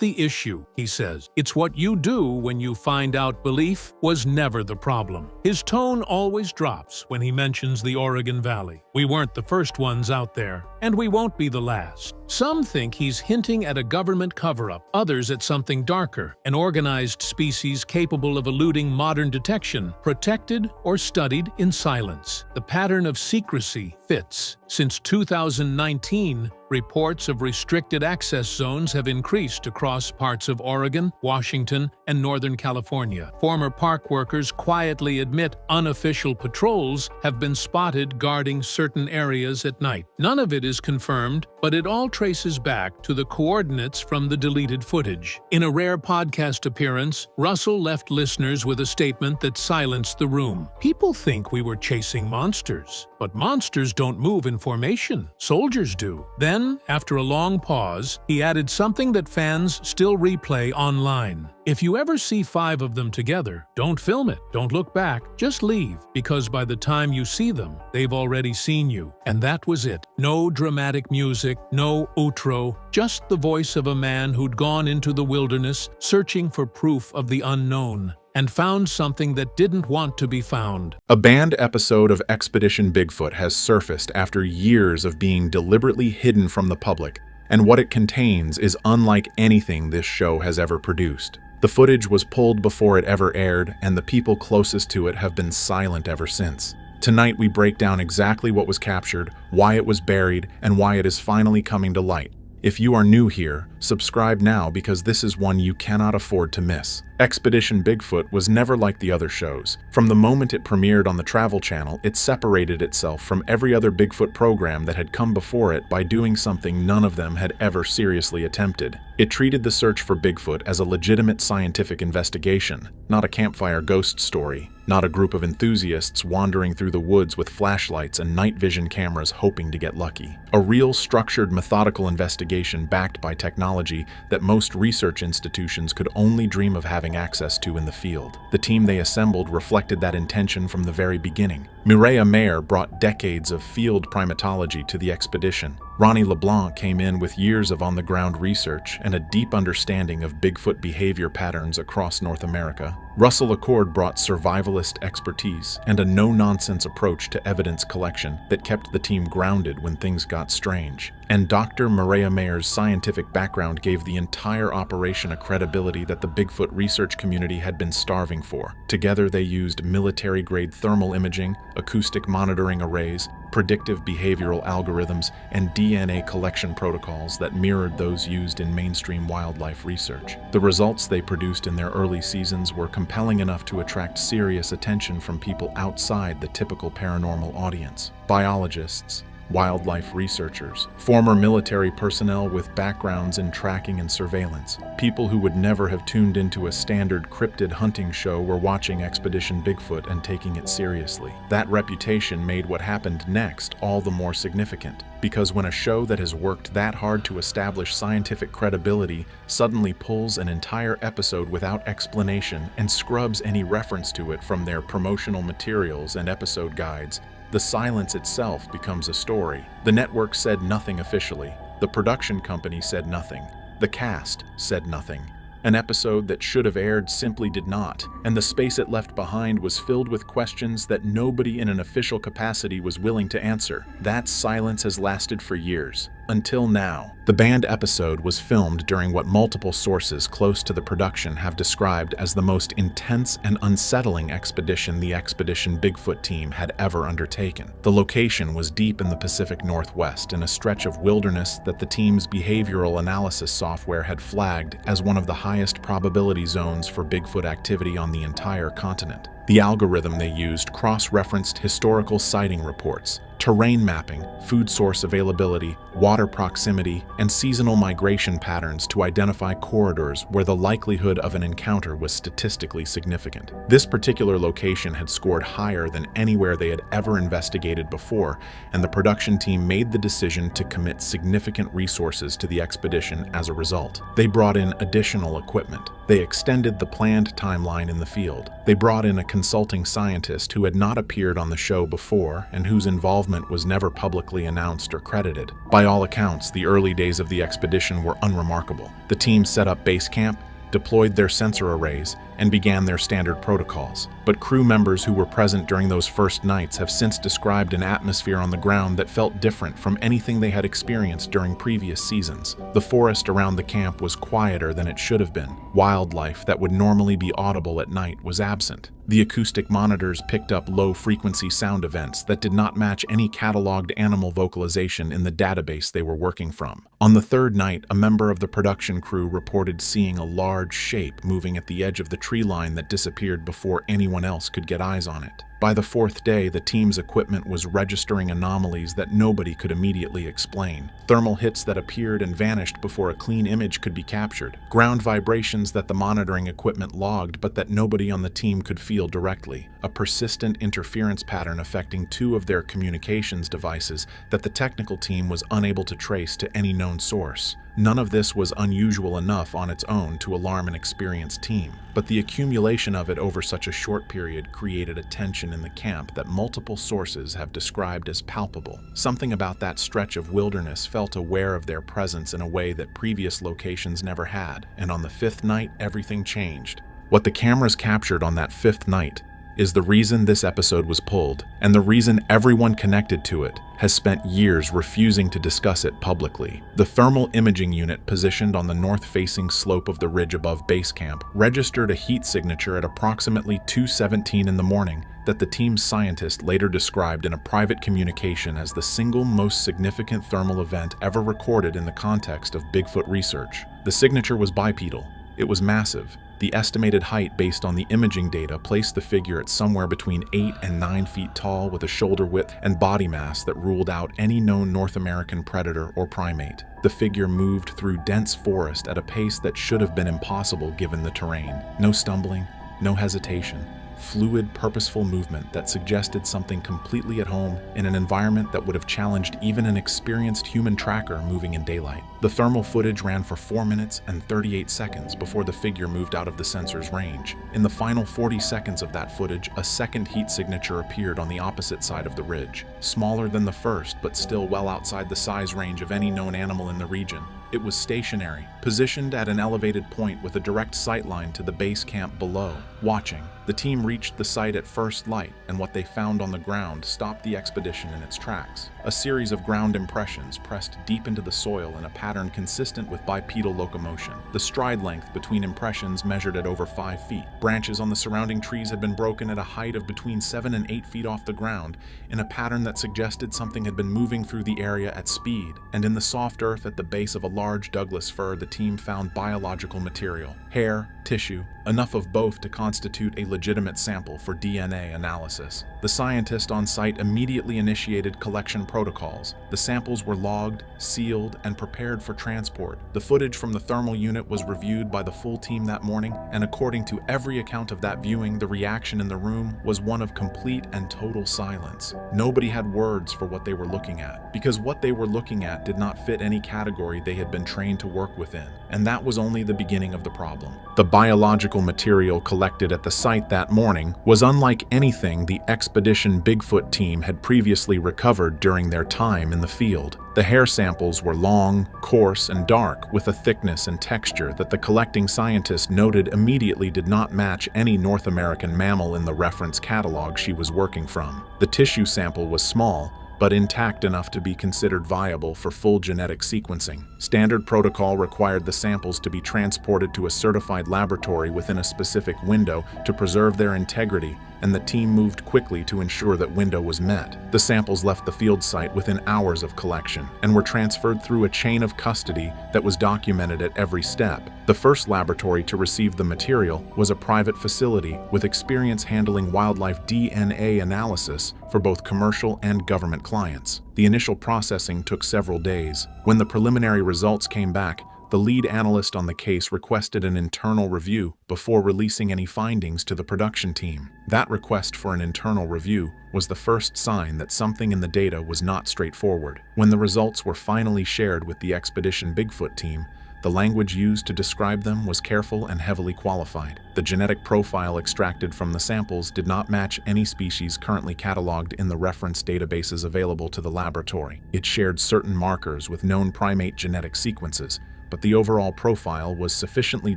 the issue, he says. It's what you do when you find out. Belief was never the problem. His tone always drops when he mentions the Oregon Valley. We weren't the first ones out there, and we won't be the last. Some think he's hinting at a government cover-up, others at something darker, an organized species capable of eluding modern detection, protected or studied in silence. The pattern of secrecy fits. Since 2019, reports of restricted access zones have increased across parts of Oregon, Washington, and Northern California. Former park workers quietly admit unofficial patrols have been spotted guarding certain areas at night. None of it is confirmed, but it all traces back to the coordinates from the deleted footage. In a rare podcast appearance, Russell left listeners with a statement that silenced the room. People think we were chasing monsters, but monsters don't move in formation. Soldiers do. Then, after a long pause, he added something that fans still replay online. If you ever see 5 of them together, don't film it, don't look back, just leave, because by the time you see them, they've already seen you. And that was it. No dramatic music, no outro, just the voice of a man who'd gone into the wilderness searching for proof of the unknown, and found something that didn't want to be found. A banned episode of Expedition Bigfoot has surfaced after years of being deliberately hidden from the public, and what it contains is unlike anything this show has ever produced. The footage was pulled before it ever aired, and the people closest to it have been silent ever since. Tonight we break down exactly what was captured, why it was buried, and why it is finally coming to light. If you are new here, subscribe now because this is one you cannot afford to miss. Expedition Bigfoot was never like the other shows. From the moment it premiered on the Travel Channel, it separated itself from every other Bigfoot program that had come before it by doing something none of them had ever seriously attempted. It treated the search for Bigfoot as a legitimate scientific investigation, not a campfire ghost story, not a group of enthusiasts wandering through the woods with flashlights and night vision cameras hoping to get lucky. A real, structured, methodical investigation backed by technology that most research institutions could only dream of having access to in the field. The team they assembled reflected that intention from the very beginning. Mireya Mayer brought decades of field primatology to the expedition. Ronnie LeBlanc came in with years of on-the-ground research and a deep understanding of Bigfoot behavior patterns across North America. Russell Acord brought survivalist expertise and a no-nonsense approach to evidence collection that kept the team grounded when things got strange. And Dr. Mireya Mayer's scientific background gave the entire operation a credibility that the Bigfoot research community had been starving for. Together they used military-grade thermal imaging, acoustic monitoring arrays, predictive behavioral algorithms, and DNA collection protocols that mirrored those used in mainstream wildlife research. The results they produced in their early seasons were compelling enough to attract serious attention from people outside the typical paranormal audience. Biologists, wildlife researchers, former military personnel with backgrounds in tracking and surveillance. People who would never have tuned into a standard cryptid hunting show were watching Expedition Bigfoot and taking it seriously. That reputation made what happened next all the more significant, because when a show that has worked that hard to establish scientific credibility suddenly pulls an entire episode without explanation and scrubs any reference to it from their promotional materials and episode guides, the silence itself becomes a story. The network said nothing officially. The production company said nothing. The cast said nothing. An episode that should have aired simply did not, and the space it left behind was filled with questions that nobody in an official capacity was willing to answer. That silence has lasted for years, until now. The banned episode was filmed during what multiple sources close to the production have described as the most intense and unsettling expedition the Expedition Bigfoot team had ever undertaken. The location was deep in the Pacific Northwest in a stretch of wilderness that the team's behavioral analysis software had flagged as one of the highest probability zones for Bigfoot activity on the entire continent. The algorithm they used cross-referenced historical sighting reports, terrain mapping, food source availability, water proximity, and seasonal migration patterns to identify corridors where the likelihood of an encounter was statistically significant. This particular location had scored higher than anywhere they had ever investigated before, and the production team made the decision to commit significant resources to the expedition as a result. They brought in additional equipment. They extended the planned timeline in the field. They brought in a consulting scientist who had not appeared on the show before and whose involvement was never publicly announced or credited. By all accounts, the early days of the expedition were unremarkable. The team set up base camp, deployed their sensor arrays, and began their standard protocols. But crew members who were present during those first nights have since described an atmosphere on the ground that felt different from anything they had experienced during previous seasons. The forest around the camp was quieter than it should have been. Wildlife that would normally be audible at night was absent. The acoustic monitors picked up low-frequency sound events that did not match any cataloged animal vocalization in the database they were working from. On the third night, a member of the production crew reported seeing a large shape moving at the edge of the tree line that disappeared before anyone else could get eyes on it. By the fourth day, the team's equipment was registering anomalies that nobody could immediately explain. Thermal hits that appeared and vanished before a clean image could be captured. Ground vibrations that the monitoring equipment logged but that nobody on the team could feel directly. A persistent interference pattern affecting two of their communications devices that the technical team was unable to trace to any known source. None of this was unusual enough on its own to alarm an experienced team, but the accumulation of it over such a short period created a tension in the camp that multiple sources have described as palpable. Something about that stretch of wilderness felt aware of their presence in a way that previous locations never had, and on the fifth night, everything changed. What the cameras captured on that fifth night is the reason this episode was pulled, and the reason everyone connected to it has spent years refusing to discuss it publicly. The thermal imaging unit positioned on the north-facing slope of the ridge above base camp registered a heat signature at approximately 2:17 in the morning that the team's scientist later described in a private communication as the single most significant thermal event ever recorded in the context of Bigfoot research. The signature was bipedal. It was massive. The estimated height based on the imaging data placed the figure at somewhere between 8 and 9 feet tall with a shoulder width and body mass that ruled out any known North American predator or primate. The figure moved through dense forest at a pace that should have been impossible given the terrain. No stumbling, no hesitation. Fluid, purposeful movement that suggested something completely at home in an environment that would have challenged even an experienced human tracker moving in daylight. The thermal footage ran for 4 minutes and 38 seconds before the figure moved out of the sensor's range. In the final 40 seconds of that footage, a second heat signature appeared on the opposite side of the ridge. Smaller than the first, but still well outside the size range of any known animal in the region. It was stationary, positioned at an elevated point with a direct sightline to the base camp below. Watching, the team reached the site at first light, and what they found on the ground stopped the expedition in its tracks. A series of ground impressions pressed deep into the soil in a pattern consistent with bipedal locomotion. The stride length between impressions measured at over 5 feet. Branches on the surrounding trees had been broken at a height of between 7 and 8 feet off the ground, in a pattern that suggested something had been moving through the area at speed. And in the soft earth at the base of a large Douglas fir, the team found biological material. Hair, tissue, enough of both to constitute a legitimate sample for DNA analysis. The scientist on site immediately initiated collection protocols. The samples were logged, sealed, and prepared for transport. The footage from the thermal unit was reviewed by the full team that morning, and according to every account of that viewing, the reaction in the room was one of complete and total silence. Nobody had words for what they were looking at, because what they were looking at did not fit any category they had been trained to work within, and that was only the beginning of the problem. The biological material collected at the site that morning was unlike anything the Expedition Bigfoot team had previously recovered during their time in the field. The hair samples were long, coarse, and dark, with a thickness and texture that the collecting scientist noted immediately did not match any North American mammal in the reference catalog she was working from. The tissue sample was small, but intact enough to be considered viable for full genetic sequencing. Standard protocol required the samples to be transported to a certified laboratory within a specific window to preserve their integrity, and the team moved quickly to ensure that window was met. The samples left the field site within hours of collection and were transferred through a chain of custody that was documented at every step. The first laboratory to receive the material was a private facility with experience handling wildlife DNA analysis for both commercial and government clients. The initial processing took several days. When the preliminary results came back, the lead analyst on the case requested an internal review before releasing any findings to the production team. That request for an internal review was the first sign that something in the data was not straightforward. When the results were finally shared with the Expedition Bigfoot team, the language used to describe them was careful and heavily qualified. The genetic profile extracted from the samples did not match any species currently cataloged in the reference databases available to the laboratory. It shared certain markers with known primate genetic sequences, but the overall profile was sufficiently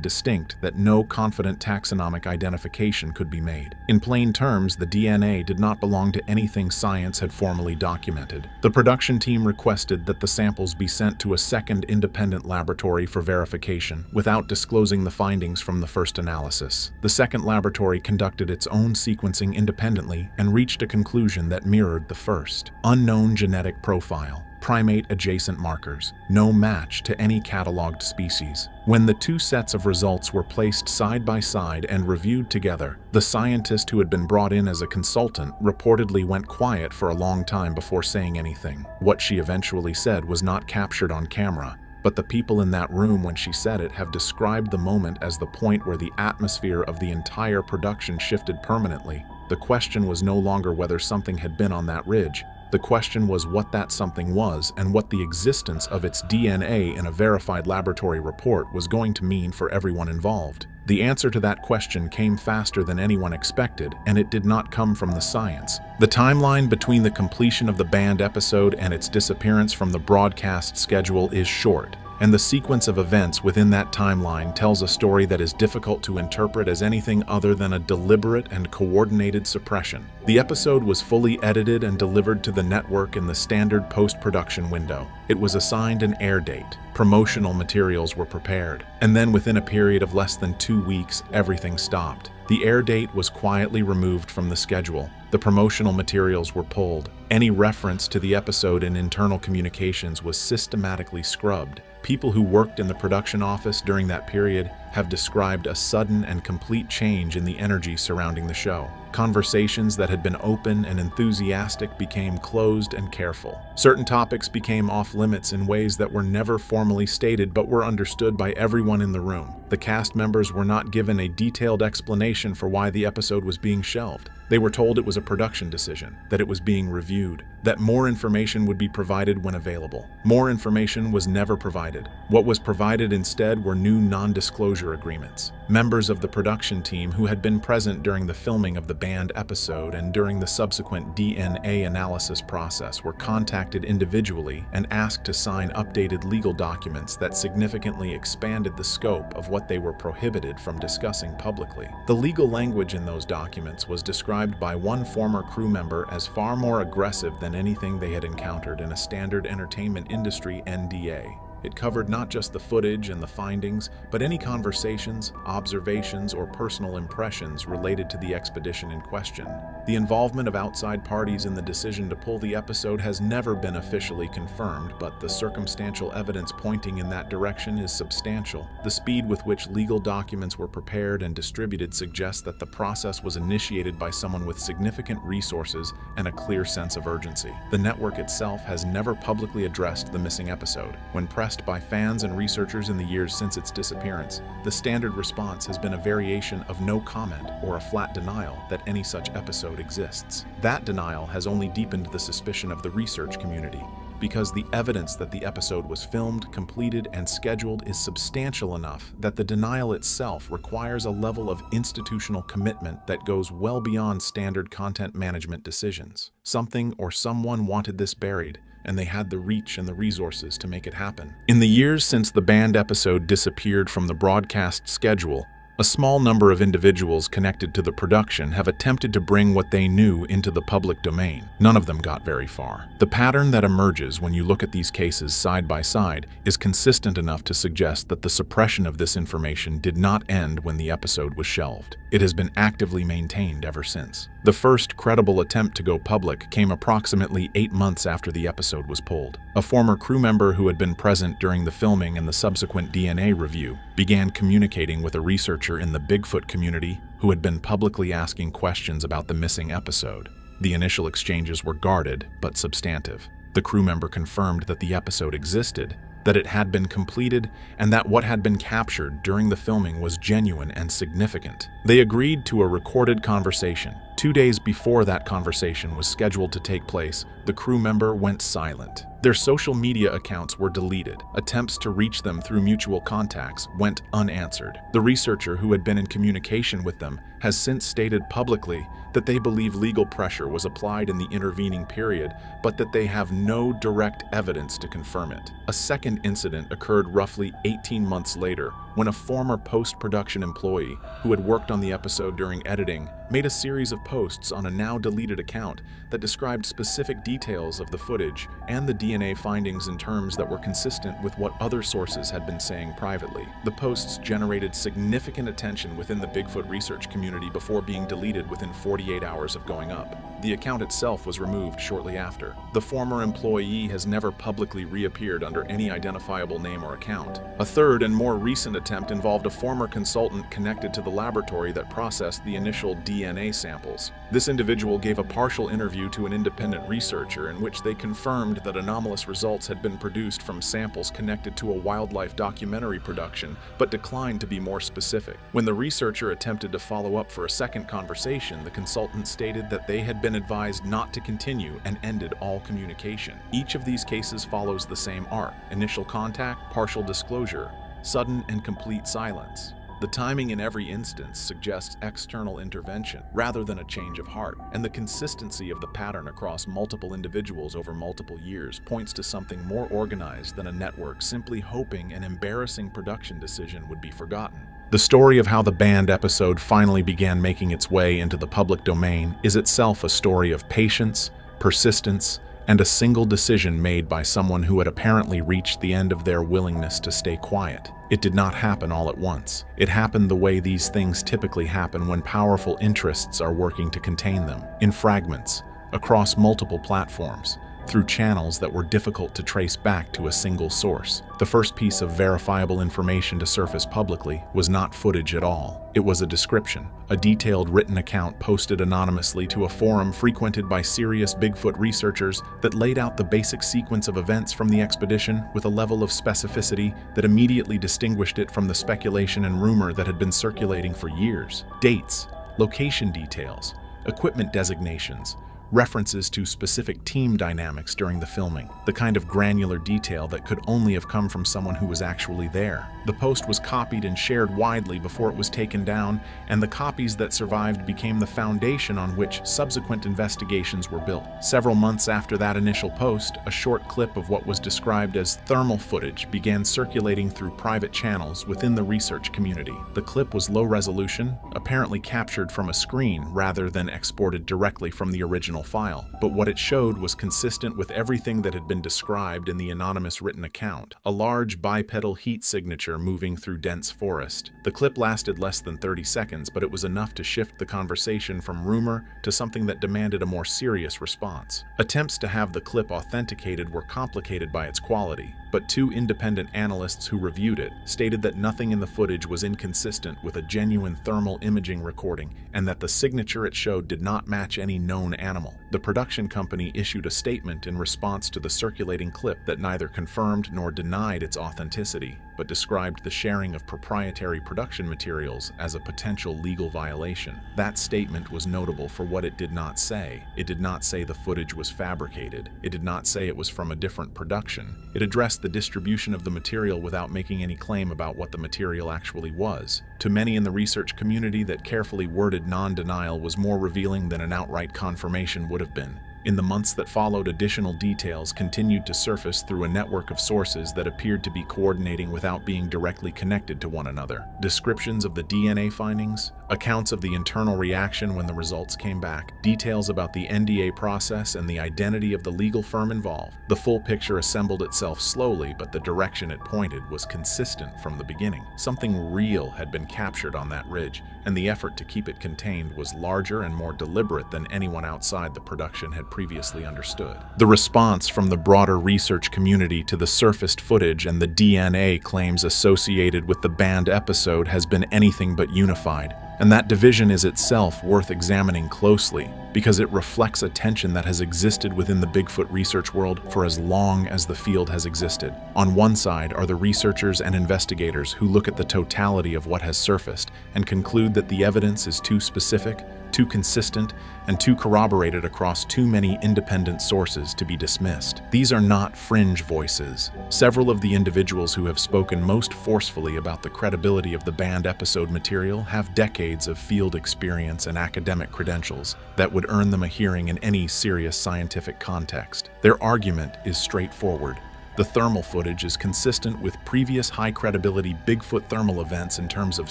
distinct that no confident taxonomic identification could be made. In plain terms, the DNA did not belong to anything science had formally documented. The production team requested that the samples be sent to a second independent laboratory for verification, without disclosing the findings from the first analysis. The second laboratory conducted its own sequencing independently and reached a conclusion that mirrored the first. Unknown genetic profile. Primate adjacent markers, no match to any cataloged species. When the two sets of results were placed side by side and reviewed together, the scientist who had been brought in as a consultant reportedly went quiet for a long time before saying anything. What she eventually said was not captured on camera, but the people in that room when she said it have described the moment as the point where the atmosphere of the entire production shifted permanently. The question was no longer whether something had been on that ridge. The question was what that something was and what the existence of its DNA in a verified laboratory report was going to mean for everyone involved. The answer to that question came faster than anyone expected, and it did not come from the science. The timeline between the completion of the banned episode and its disappearance from the broadcast schedule is short, and the sequence of events within that timeline tells a story that is difficult to interpret as anything other than a deliberate and coordinated suppression. The episode was fully edited and delivered to the network in the standard post-production window. It was assigned an air date. Promotional materials were prepared, and then within a period of less than 2 weeks, everything stopped. The air date was quietly removed from the schedule. The promotional materials were pulled. Any reference to the episode in internal communications was systematically scrubbed. People who worked in the production office during that period have described a sudden and complete change in the energy surrounding the show. Conversations that had been open and enthusiastic became closed and careful. Certain topics became off-limits in ways that were never formally stated but were understood by everyone in the room. The cast members were not given a detailed explanation for why the episode was being shelved. They were told it was a production decision, that it was being reviewed, that more information would be provided when available. More information was never provided. What was provided instead were new non-disclosure agreements. Members of the production team who had been present during the filming of the banned episode and during the subsequent DNA analysis process were contacted individually and asked to sign updated legal documents that significantly expanded the scope of what they were prohibited from discussing publicly. The legal language in those documents was described by one former crew member as far more aggressive than anything they had encountered in a standard entertainment industry NDA. It covered not just the footage and the findings, but any conversations, observations, or personal impressions related to the expedition in question. The involvement of outside parties in the decision to pull the episode has never been officially confirmed, but the circumstantial evidence pointing in that direction is substantial. The speed with which legal documents were prepared and distributed suggests that the process was initiated by someone with significant resources and a clear sense of urgency. The network itself has never publicly addressed the missing episode. When pressed by fans and researchers in the years since its disappearance, the standard response has been a variation of no comment or a flat denial that any such episode exists. That denial has only deepened the suspicion of the research community, because the evidence that the episode was filmed, completed, and scheduled is substantial enough that the denial itself requires a level of institutional commitment that goes well beyond standard content management decisions. Something or someone wanted this buried, and they had the reach and the resources to make it happen. In the years since the banned episode disappeared from the broadcast schedule, a small number of individuals connected to the production have attempted to bring what they knew into the public domain. None of them got very far. The pattern that emerges when you look at these cases side by side is consistent enough to suggest that the suppression of this information did not end when the episode was shelved. It has been actively maintained ever since. The first credible attempt to go public came approximately 8 months after the episode was pulled. A former crew member who had been present during the filming and the subsequent DNA review began communicating with a researcher in the Bigfoot community who had been publicly asking questions about the missing episode. The initial exchanges were guarded but substantive. The crew member confirmed that the episode existed, that it had been completed, and that what had been captured during the filming was genuine and significant. They agreed to a recorded conversation. 2 days before that conversation was scheduled to take place, the crew member went silent. Their social media accounts were deleted. Attempts to reach them through mutual contacts went unanswered. The researcher who had been in communication with them has since stated publicly that they believe legal pressure was applied in the intervening period, but that they have no direct evidence to confirm it. A second incident occurred roughly 18 months later when a former post-production employee who had worked on the episode during editing made a series of posts on a now deleted account that described specific details of the footage and the DNA findings in terms that were consistent with what other sources had been saying privately. The posts generated significant attention within the Bigfoot research community before being deleted within 48 hours of going up. The account itself was removed shortly after. The former employee has never publicly reappeared under any identifiable name or account. A third and more recent attempt involved a former consultant connected to the laboratory that processed the initial DNA samples. This individual gave a partial interview to an independent researcher in which they confirmed that anomalous results had been produced from samples connected to a wildlife documentary production, but declined to be more specific. When the researcher attempted to follow up for a second conversation, the consultant stated that they had been advised not to continue and ended all communication. Each of these cases follows the same arc: initial contact, partial disclosure, sudden and complete silence. The timing in every instance suggests external intervention rather than a change of heart, and the consistency of the pattern across multiple individuals over multiple years points to something more organized than a network simply hoping an embarrassing production decision would be forgotten. The story of how the banned episode finally began making its way into the public domain is itself a story of patience, persistence, and a single decision made by someone who had apparently reached the end of their willingness to stay quiet. It did not happen all at once. It happened the way these things typically happen when powerful interests are working to contain them, in fragments, across multiple platforms, through channels that were difficult to trace back to a single source. The first piece of verifiable information to surface publicly was not footage at all. It was a description, a detailed written account posted anonymously to a forum frequented by serious Bigfoot researchers that laid out the basic sequence of events from the expedition with a level of specificity that immediately distinguished it from the speculation and rumor that had been circulating for years. Dates, location details, equipment designations, references to specific team dynamics during the filming, the kind of granular detail that could only have come from someone who was actually there. The post was copied and shared widely before it was taken down, and the copies that survived became the foundation on which subsequent investigations were built. Several months after that initial post, a short clip of what was described as thermal footage began circulating through private channels within the research community. The clip was low resolution, apparently captured from a screen rather than exported directly from the original file. But what it showed was consistent with everything that had been described in the anonymous written account: a large bipedal heat signature moving through dense forest. The clip lasted less than 30 seconds, but it was enough to shift the conversation from rumor to something that demanded a more serious response. Attempts to have the clip authenticated were complicated by its quality, but two independent analysts who reviewed it stated that nothing in the footage was inconsistent with a genuine thermal imaging recording and that the signature it showed did not match any known animal. The production company issued a statement in response to the circulating clip that neither confirmed nor denied its authenticity, but described the sharing of proprietary production materials as a potential legal violation. That statement was notable for what it did not say. It did not say the footage was fabricated. It did not say it was from a different production. It addressed the distribution of the material without making any claim about what the material actually was. To many in the research community, that carefully worded non-denial was more revealing than an outright confirmation would have been. In the months that followed, additional details continued to surface through a network of sources that appeared to be coordinating without being directly connected to one another. Descriptions of the DNA findings, accounts of the internal reaction when the results came back, details about the NDA process and the identity of the legal firm involved. The full picture assembled itself slowly, but the direction it pointed was consistent from the beginning. Something real had been captured on that ridge, and the effort to keep it contained was larger and more deliberate than anyone outside the production had previously understood. The response from the broader research community to the surfaced footage and the DNA claims associated with the banned episode has been anything but unified, and that division is itself worth examining closely because it reflects a tension that has existed within the Bigfoot research world for as long as the field has existed. On one side are the researchers and investigators who look at the totality of what has surfaced and conclude that the evidence is too specific, too consistent, and too corroborated across too many independent sources to be dismissed. These are not fringe voices. Several of the individuals who have spoken most forcefully about the credibility of the banned episode material have decades of field experience and academic credentials that would earn them a hearing in any serious scientific context. Their argument is straightforward. The thermal footage is consistent with previous high-credibility Bigfoot thermal events in terms of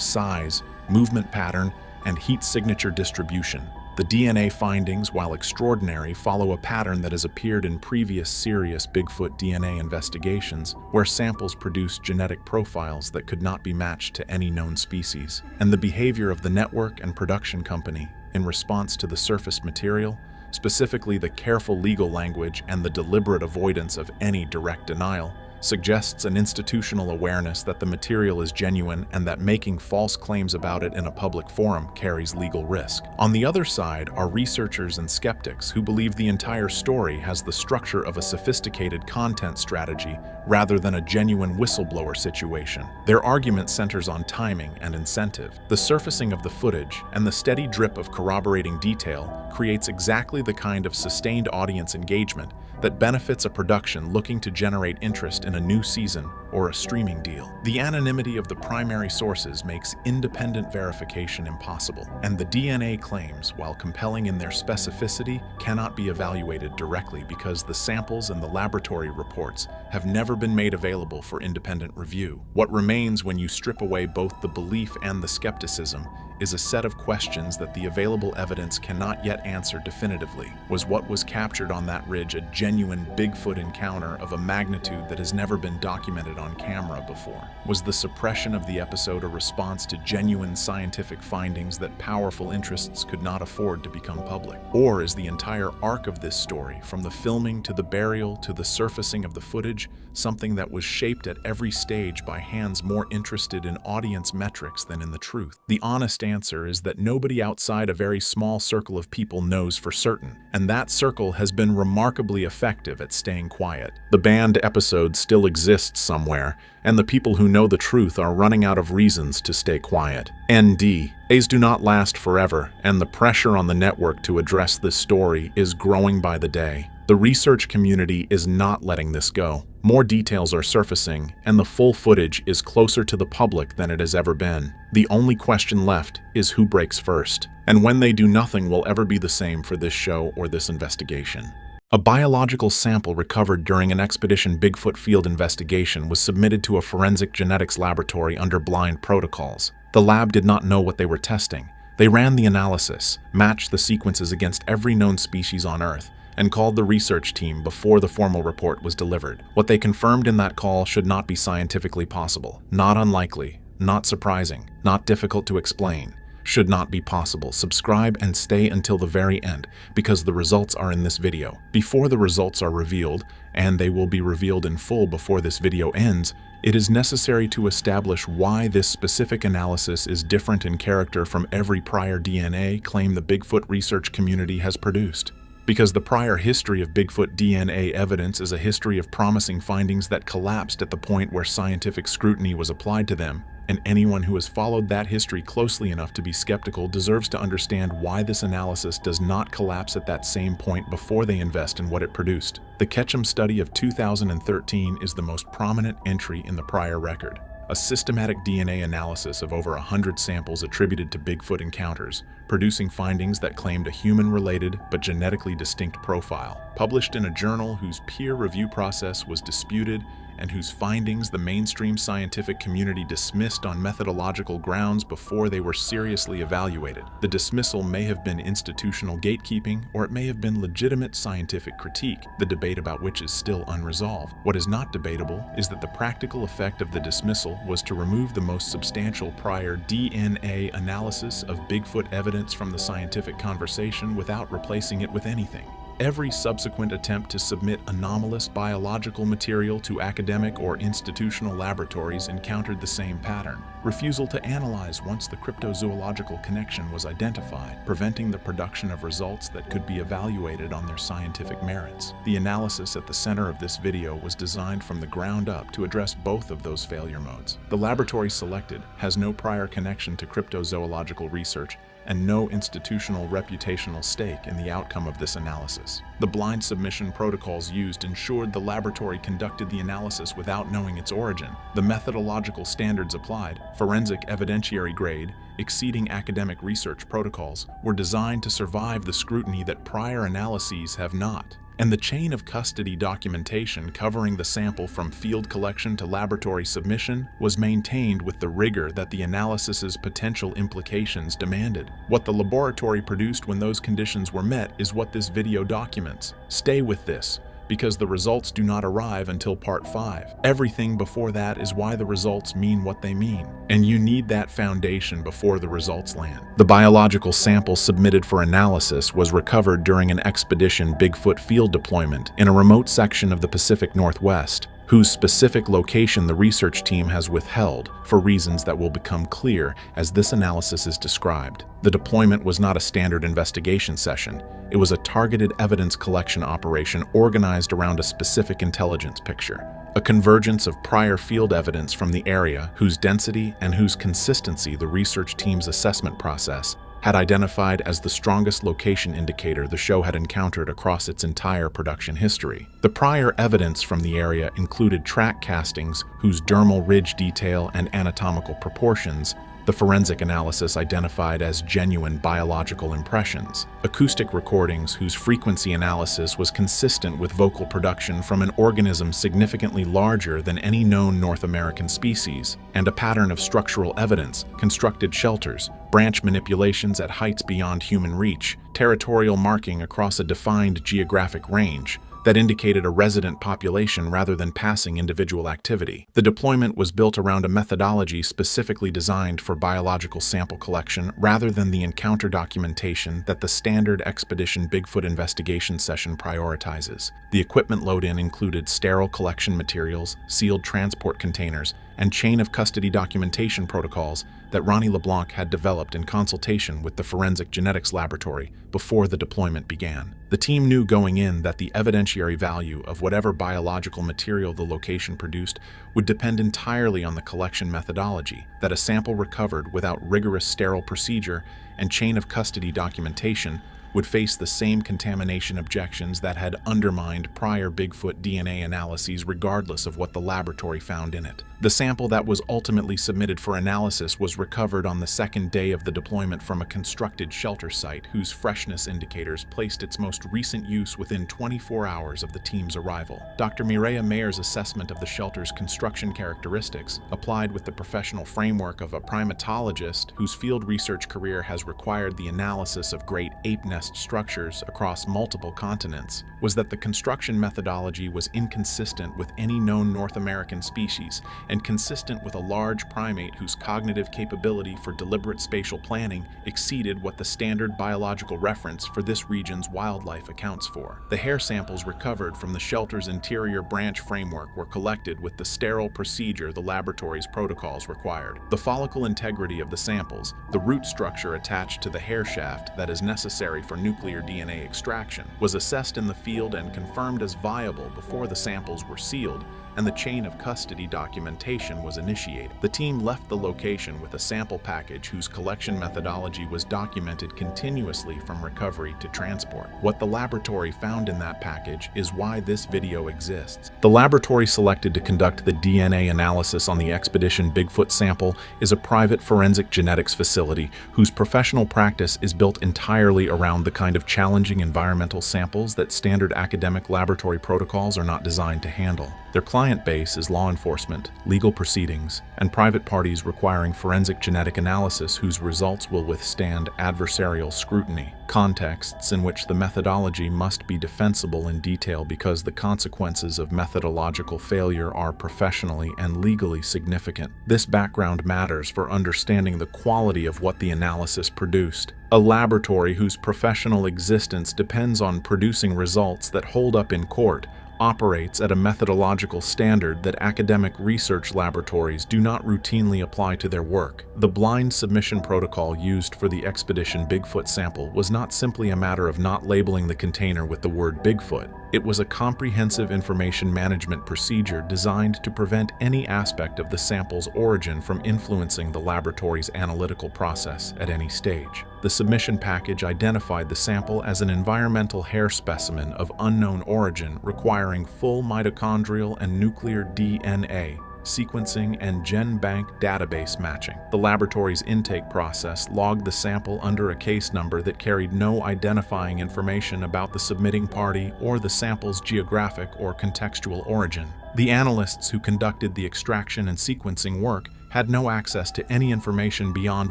size, movement pattern, and heat signature distribution. The DNA findings, while extraordinary, follow a pattern that has appeared in previous serious Bigfoot DNA investigations, where samples produced genetic profiles that could not be matched to any known species. And the behavior of the network and production company in response to the surface material, specifically the careful legal language and the deliberate avoidance of any direct denial, suggests an institutional awareness that the material is genuine and that making false claims about it in a public forum carries legal risk. On the other side are researchers and skeptics who believe the entire story has the structure of a sophisticated content strategy rather than a genuine whistleblower situation. Their argument centers on timing and incentive. The surfacing of the footage and the steady drip of corroborating detail creates exactly the kind of sustained audience engagement that benefits a production looking to generate interest in a new season or a streaming deal. The anonymity of the primary sources makes independent verification impossible, and the DNA claims, while compelling in their specificity, cannot be evaluated directly because the samples and the laboratory reports have never been made available for independent review. What remains when you strip away both the belief and the skepticism is a set of questions that the available evidence cannot yet answer definitively. Was what was captured on that ridge a genuine Bigfoot encounter of a magnitude that has never been documented on camera before? Was the suppression of the episode a response to genuine scientific findings that powerful interests could not afford to become public? Or is the entire arc of this story, from the filming to the burial to the surfacing of the footage, something that was shaped at every stage by hands more interested in audience metrics than in the truth? The honest answer is that nobody outside a very small circle of people knows for certain, and that circle has been remarkably effective at staying quiet. The banned episode still exists somewhere, and the people who know the truth are running out of reasons to stay quiet. NDAs do not last forever, and the pressure on the network to address this story is growing by the day. The research community is not letting this go. More details are surfacing, and the full footage is closer to the public than it has ever been. The only question left is who breaks first. And when they do, nothing will ever be the same for this show or this investigation. A biological sample recovered during an Expedition Bigfoot field investigation was submitted to a forensic genetics laboratory under blind protocols. The lab did not know what they were testing. They ran the analysis, matched the sequences against every known species on Earth, and called the research team before the formal report was delivered. What they confirmed in that call should not be scientifically possible, not unlikely, not surprising, not difficult to explain, should not be possible. Subscribe and stay until the very end, because the results are in this video. Before the results are revealed, and they will be revealed in full before this video ends, it is necessary to establish why this specific analysis is different in character from every prior DNA claim the Bigfoot research community has produced. Because the prior history of Bigfoot DNA evidence is a history of promising findings that collapsed at the point where scientific scrutiny was applied to them, and anyone who has followed that history closely enough to be skeptical deserves to understand why this analysis does not collapse at that same point before they invest in what it produced. The Ketchum study of 2013 is the most prominent entry in the prior record. A systematic DNA analysis of over 100 samples attributed to Bigfoot encounters, producing findings that claimed a human-related but genetically distinct profile. Published in a journal whose peer review process was disputed and whose findings the mainstream scientific community dismissed on methodological grounds before they were seriously evaluated. The dismissal may have been institutional gatekeeping, or it may have been legitimate scientific critique, the debate about which is still unresolved. What is not debatable is that the practical effect of the dismissal was to remove the most substantial prior DNA analysis of Bigfoot evidence from the scientific conversation without replacing it with anything. Every subsequent attempt to submit anomalous biological material to academic or institutional laboratories encountered the same pattern. Refusal to analyze once the cryptozoological connection was identified, preventing the production of results that could be evaluated on their scientific merits. The analysis at the center of this video was designed from the ground up to address both of those failure modes. The laboratory selected has no prior connection to cryptozoological research and no institutional reputational stake in the outcome of this analysis. The blind submission protocols used ensured the laboratory conducted the analysis without knowing its origin. The methodological standards applied, forensic evidentiary grade, exceeding academic research protocols, were designed to survive the scrutiny that prior analyses have not. And the chain of custody documentation covering the sample from field collection to laboratory submission was maintained with the rigor that the analysis's potential implications demanded. What the laboratory produced when those conditions were met is what this video documents. Stay with this, because the results do not arrive until part 5. Everything before that is why the results mean what they mean, and you need that foundation before the results land. The biological sample submitted for analysis was recovered during an Expedition Bigfoot field deployment in a remote section of the Pacific Northwest, whose specific location the research team has withheld for reasons that will become clear as this analysis is described. The deployment was not a standard investigation session. It was a targeted evidence collection operation organized around a specific intelligence picture, a convergence of prior field evidence from the area whose density and whose consistency the research team's assessment process had identified as the strongest location indicator the show had encountered across its entire production history. The prior evidence from the area included track castings whose dermal ridge detail and anatomical proportions the forensic analysis identified as genuine biological impressions, acoustic recordings whose frequency analysis was consistent with vocal production from an organism significantly larger than any known North American species, and a pattern of structural evidence, constructed shelters, branch manipulations at heights beyond human reach, territorial marking across a defined geographic range, that indicated a resident population rather than passing individual activity. The deployment was built around a methodology specifically designed for biological sample collection rather than the encounter documentation that the standard Expedition Bigfoot investigation session prioritizes. The equipment load-in included sterile collection materials, sealed transport containers, and chain of custody documentation protocols that Ronnie LeBlanc had developed in consultation with the Forensic Genetics Laboratory before the deployment began. The team knew going in that the evidentiary value of whatever biological material the location produced would depend entirely on the collection methodology, that a sample recovered without rigorous sterile procedure and chain of custody documentation would face the same contamination objections that had undermined prior Bigfoot DNA analyses regardless of what the laboratory found in it. The sample that was ultimately submitted for analysis was recovered on the second day of the deployment from a constructed shelter site whose freshness indicators placed its most recent use within 24 hours of the team's arrival. Dr. Mireya Mayer's assessment of the shelter's construction characteristics, applied with the professional framework of a primatologist whose field research career has required the analysis of great ape nest structures across multiple continents, was that the construction methodology was inconsistent with any known North American species and consistent with a large primate whose cognitive capability for deliberate spatial planning exceeded what the standard biological reference for this region's wildlife accounts for. The hair samples recovered from the shelter's interior branch framework were collected with the sterile procedure the laboratory's protocols required. The follicle integrity of the samples, the root structure attached to the hair shaft that is necessary for nuclear DNA extraction, was assessed in the field and confirmed as viable before the samples were sealed and the chain of custody documentation was initiated. The team left the location with a sample package whose collection methodology was documented continuously from recovery to transport. What the laboratory found in that package is why this video exists. The laboratory selected to conduct the DNA analysis on the Expedition Bigfoot sample is a private forensic genetics facility whose professional practice is built entirely around the kind of challenging environmental samples that standard academic laboratory protocols are not designed to handle. Their client base is law enforcement, legal proceedings, and private parties requiring forensic genetic analysis whose results will withstand adversarial scrutiny, contexts in which the methodology must be defensible in detail because the consequences of methodological failure are professionally and legally significant. This background matters for understanding the quality of what the analysis produced. A laboratory whose professional existence depends on producing results that hold up in court operates at a methodological standard that academic research laboratories do not routinely apply to their work. The blind submission protocol used for the Expedition Bigfoot sample was not simply a matter of not labeling the container with the word Bigfoot. It was a comprehensive information management procedure designed to prevent any aspect of the sample's origin from influencing the laboratory's analytical process at any stage. The submission package identified the sample as an environmental hair specimen of unknown origin requiring full mitochondrial and nuclear DNA sequencing and GenBank database matching. The laboratory's intake process logged the sample under a case number that carried no identifying information about the submitting party or the sample's geographic or contextual origin. The analysts who conducted the extraction and sequencing work had no access to any information beyond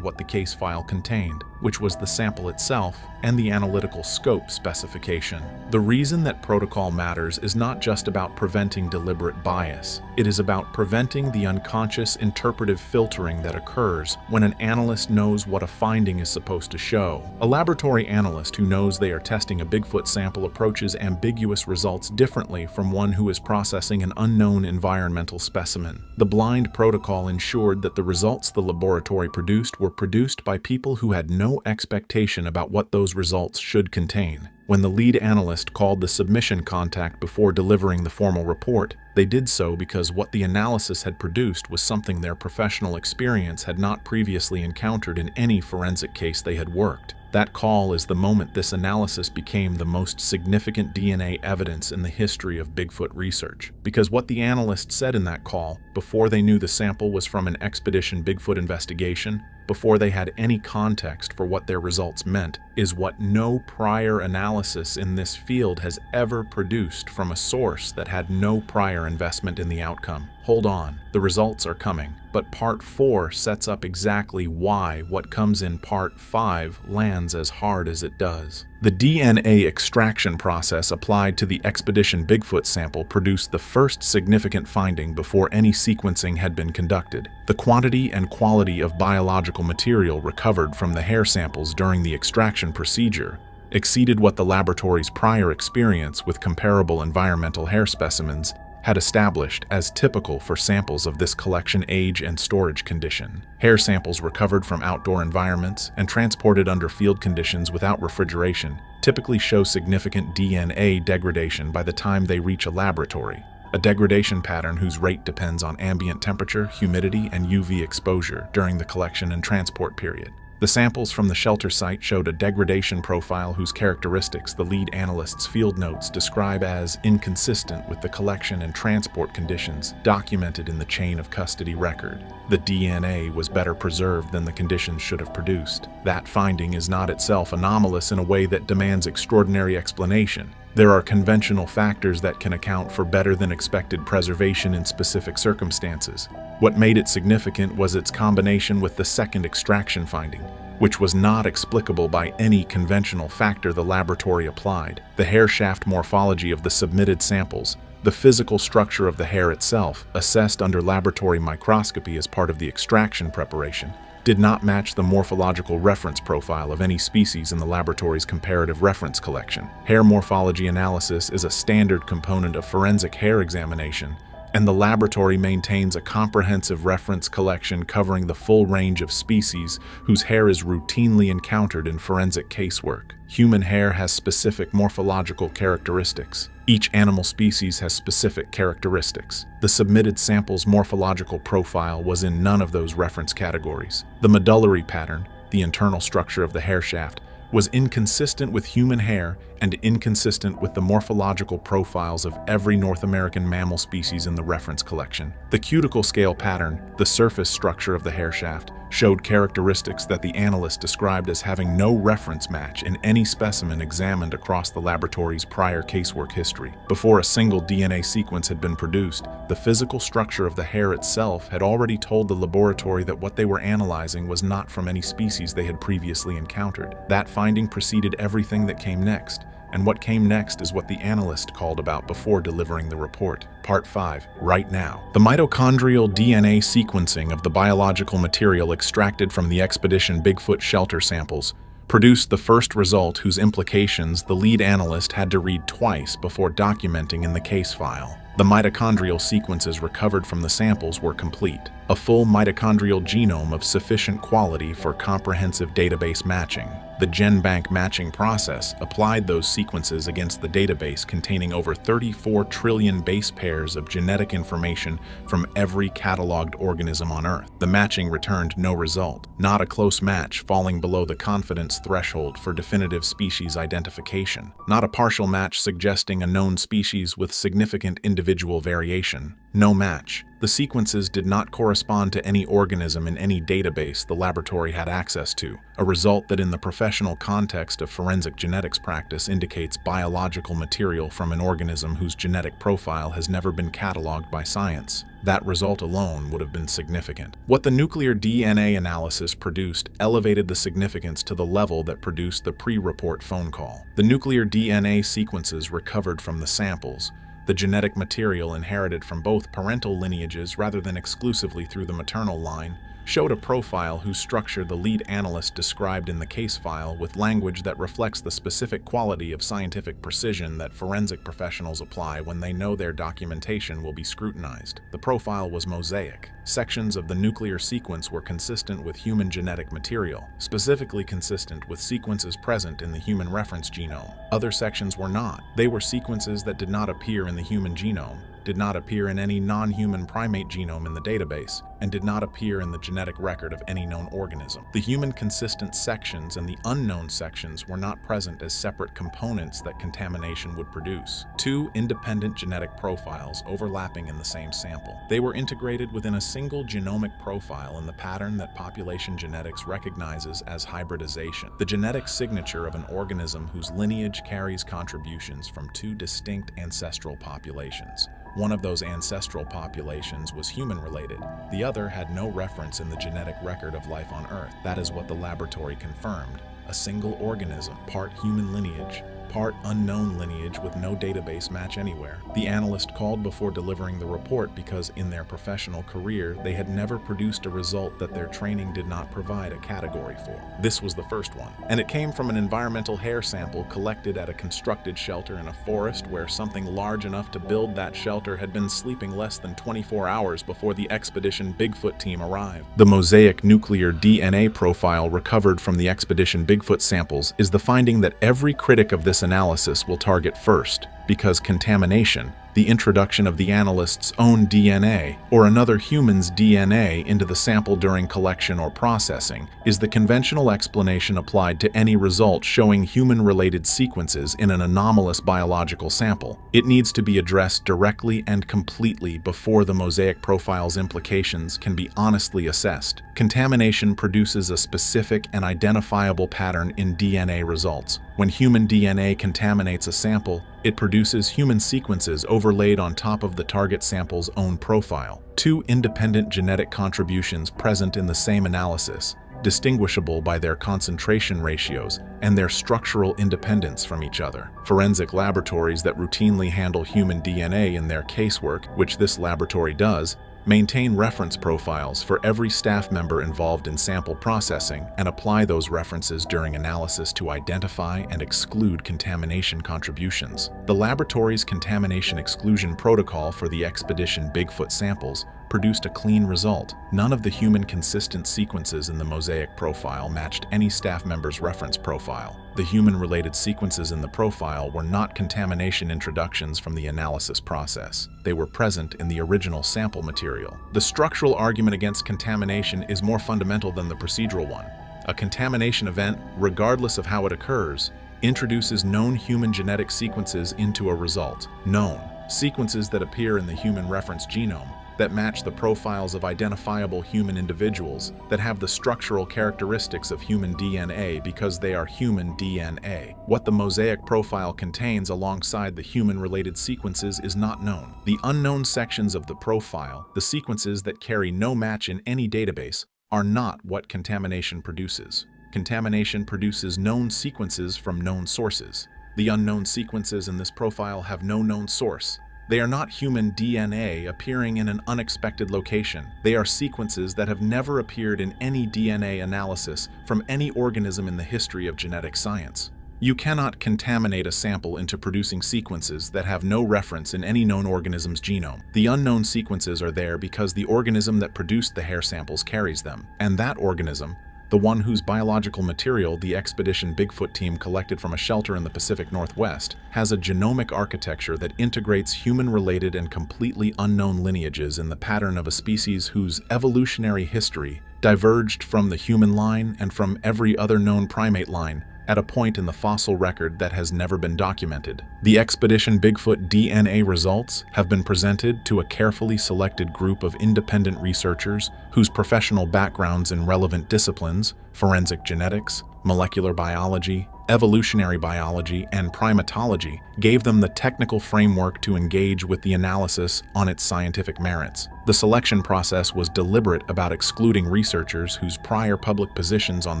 what the case file contained, which was the sample itself and the analytical scope specification. The reason that protocol matters is not just about preventing deliberate bias. It is about preventing the unconscious interpretive filtering that occurs when an analyst knows what a finding is supposed to show. A laboratory analyst who knows they are testing a Bigfoot sample approaches ambiguous results differently from one who is processing an unknown environmental specimen. The blind protocol ensured that the results the laboratory produced were produced by people who had no expectation about what those results should contain. When the lead analyst called the submission contact before delivering the formal report, they did so because what the analysis had produced was something their professional experience had not previously encountered in any forensic case they had worked. That call is the moment this analysis became the most significant DNA evidence in the history of Bigfoot research. Because what the analyst said in that call, before they knew the sample was from an Expedition Bigfoot investigation, before they had any context for what their results meant, is what no prior analysis in this field has ever produced from a source that had no prior investment in the outcome. Hold on, the results are coming. But Part 4 sets up exactly why what comes in Part 5 lands as hard as it does. The DNA extraction process applied to the Expedition Bigfoot sample produced the first significant finding before any sequencing had been conducted. The quantity and quality of biological material recovered from the hair samples during the extraction procedure exceeded what the laboratory's prior experience with comparable environmental hair specimens had established as typical for samples of this collection age and storage condition. Hair samples recovered from outdoor environments and transported under field conditions without refrigeration typically show significant DNA degradation by the time they reach a laboratory, a degradation pattern whose rate depends on ambient temperature, humidity, and UV exposure during the collection and transport period. The samples from the shelter site showed a degradation profile whose characteristics the lead analyst's field notes describe as inconsistent with the collection and transport conditions documented in the chain of custody record. The DNA was better preserved than the conditions should have produced. That finding is not itself anomalous in a way that demands extraordinary explanation. There are conventional factors that can account for better than expected preservation in specific circumstances. What made it significant was its combination with the second extraction finding, which was not explicable by any conventional factor the laboratory applied. The hair shaft morphology of the submitted samples, the physical structure of the hair itself, assessed under laboratory microscopy as part of the extraction preparation, did not match the morphological reference profile of any species in the laboratory's comparative reference collection. Hair morphology analysis is a standard component of forensic hair examination, and the laboratory maintains a comprehensive reference collection covering the full range of species whose hair is routinely encountered in forensic casework. Human hair has specific morphological characteristics. Each animal species has specific characteristics. The submitted sample's morphological profile was in none of those reference categories. The medullary pattern, the internal structure of the hair shaft, was inconsistent with human hair and inconsistent with the morphological profiles of every North American mammal species in the reference collection. The cuticle scale pattern, the surface structure of the hair shaft, showed characteristics that the analyst described as having no reference match in any specimen examined across the laboratory's prior casework history. Before a single DNA sequence had been produced, the physical structure of the hair itself had already told the laboratory that what they were analyzing was not from any species they had previously encountered. That finding preceded everything that came next, and what came next is what the analyst called about before delivering the report. Part 5. Right now. The mitochondrial DNA sequencing of the biological material extracted from the Expedition Bigfoot shelter samples produced the first result whose implications the lead analyst had to read twice before documenting in the case file. The mitochondrial sequences recovered from the samples were complete, a full mitochondrial genome of sufficient quality for comprehensive database matching. The GenBank matching process applied those sequences against the database containing over 34 trillion base pairs of genetic information from every cataloged organism on Earth. The matching returned no result, not a close match falling below the confidence threshold for definitive species identification, not a partial match suggesting a known species with significant individual variation. No match. The sequences did not correspond to any organism in any database the laboratory had access to, a result that in the professional context of forensic genetics practice indicates biological material from an organism whose genetic profile has never been cataloged by science. That result alone would have been significant. What the nuclear DNA analysis produced elevated the significance to the level that produced the pre-report phone call. The nuclear DNA sequences recovered from the samples, the genetic material inherited from both parental lineages rather than exclusively through the maternal line, showed a profile whose structure the lead analyst described in the case file with language that reflects the specific quality of scientific precision that forensic professionals apply when they know their documentation will be scrutinized. The profile was mosaic. Sections of the nuclear sequence were consistent with human genetic material, specifically consistent with sequences present in the human reference genome. Other sections were not. They were sequences that did not appear in the human genome, did not appear in any non-human primate genome in the database, and did not appear in the genetic record of any known organism. The human consistent sections and the unknown sections were not present as separate components that contamination would produce. Two independent genetic profiles overlapping in the same sample. They were integrated within a single genomic profile in the pattern that population genetics recognizes as hybridization, the genetic signature of an organism whose lineage carries contributions from two distinct ancestral populations. One of those ancestral populations was human-related. The other had no reference in the genetic record of life on Earth. That is what the laboratory confirmed. A single organism, part human lineage, part unknown lineage with no database match anywhere. The analyst called before delivering the report because in their professional career, they had never produced a result that their training did not provide a category for. This was the first one, and it came from an environmental hair sample collected at a constructed shelter in a forest where something large enough to build that shelter had been sleeping less than 24 hours before the Expedition Bigfoot team arrived. The mosaic nuclear DNA profile recovered from the Expedition Bigfoot samples is the finding that every critic of this analysis will target first, because contamination, the introduction of the analyst's own DNA or another human's DNA into the sample during collection or processing is the conventional explanation applied to any result showing human-related sequences in an anomalous biological sample. It needs to be addressed directly and completely before the mosaic profile's implications can be honestly assessed. Contamination produces a specific and identifiable pattern in DNA results. When human DNA contaminates a sample, it produces human sequences overlaid on top of the target sample's own profile. Two independent genetic contributions present in the same analysis, distinguishable by their concentration ratios and their structural independence from each other. Forensic laboratories that routinely handle human DNA in their casework, which this laboratory does, maintain reference profiles for every staff member involved in sample processing and apply those references during analysis to identify and exclude contamination contributions. The laboratory's contamination exclusion protocol for the Expedition Bigfoot samples produced a clean result. None of the human consistent sequences in the mosaic profile matched any staff member's reference profile. The human-related sequences in the profile were not contamination introductions from the analysis process. They were present in the original sample material. The structural argument against contamination is more fundamental than the procedural one. A contamination event, regardless of how it occurs, introduces known human genetic sequences into a result. Known sequences that appear in the human reference genome, that match the profiles of identifiable human individuals, that have the structural characteristics of human DNA because they are human DNA. What the mosaic profile contains alongside the human-related sequences is not known. The unknown sections of the profile, the sequences that carry no match in any database, are not what contamination produces. Contamination produces known sequences from known sources. The unknown sequences in this profile have no known source. They are not human DNA appearing in an unexpected location. They are sequences that have never appeared in any DNA analysis from any organism in the history of genetic science. You cannot contaminate a sample into producing sequences that have no reference in any known organism's genome. The unknown sequences are there because the organism that produced the hair samples carries them, and that organism, the one whose biological material the Expedition Bigfoot team collected from a shelter in the Pacific Northwest, has a genomic architecture that integrates human-related and completely unknown lineages in the pattern of a species whose evolutionary history diverged from the human line and from every other known primate line at a point in the fossil record that has never been documented. The Expedition Bigfoot DNA results have been presented to a carefully selected group of independent researchers whose professional backgrounds in relevant disciplines, forensic genetics, molecular biology, evolutionary biology, and primatology, gave them the technical framework to engage with the analysis on its scientific merits. The selection process was deliberate about excluding researchers whose prior public positions on